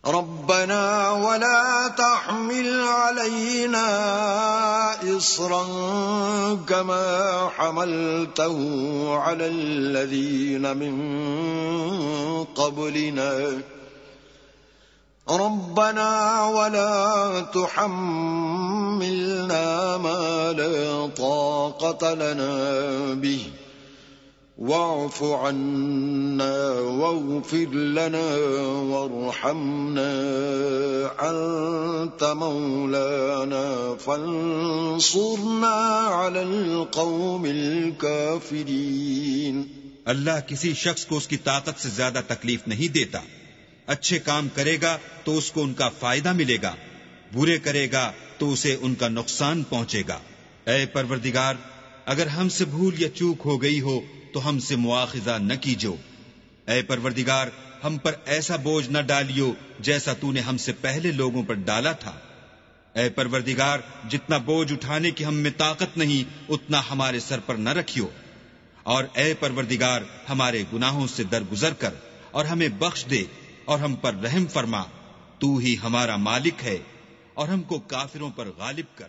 ربنا ولا تحمل علينا إصرا كما حملته على الذين من قبلنا ربنا ولا تحملنا ما لا طاقة لنا به واعف عنا واغفر لنا وارحمنا أنت مولانا فانصرنا على القوم الكافرين۔ اللہ کسی شخص کو اس کی طاقت سے زیادہ تکلیف نہیں دیتا۔ اچھے کام کرے گا تو اس کو ان کا فائدہ ملے گا، برے کرے گا تو اسے ان کا نقصان پہنچے گا۔ اے پروردگار، اگر ہم سے بھول یا چوک ہو گئی ہو تو ہم سے مواخذہ نہ کیجو۔ اے پروردگار، ہم پر ایسا بوجھ نہ ڈالیو جیسا تو نے ہم سے پہلے لوگوں پر ڈالا تھا۔ اے پروردگار، جتنا بوجھ اٹھانے کی ہم میں طاقت نہیں اتنا ہمارے سر پر نہ رکھیو، اور اے پروردگار ہمارے گناہوں سے درگزر کر اور ہمیں بخش دے اور ہم پر رحم فرما، تو ہی ہمارا مالک ہے اور ہم کو کافروں پر غالب کر۔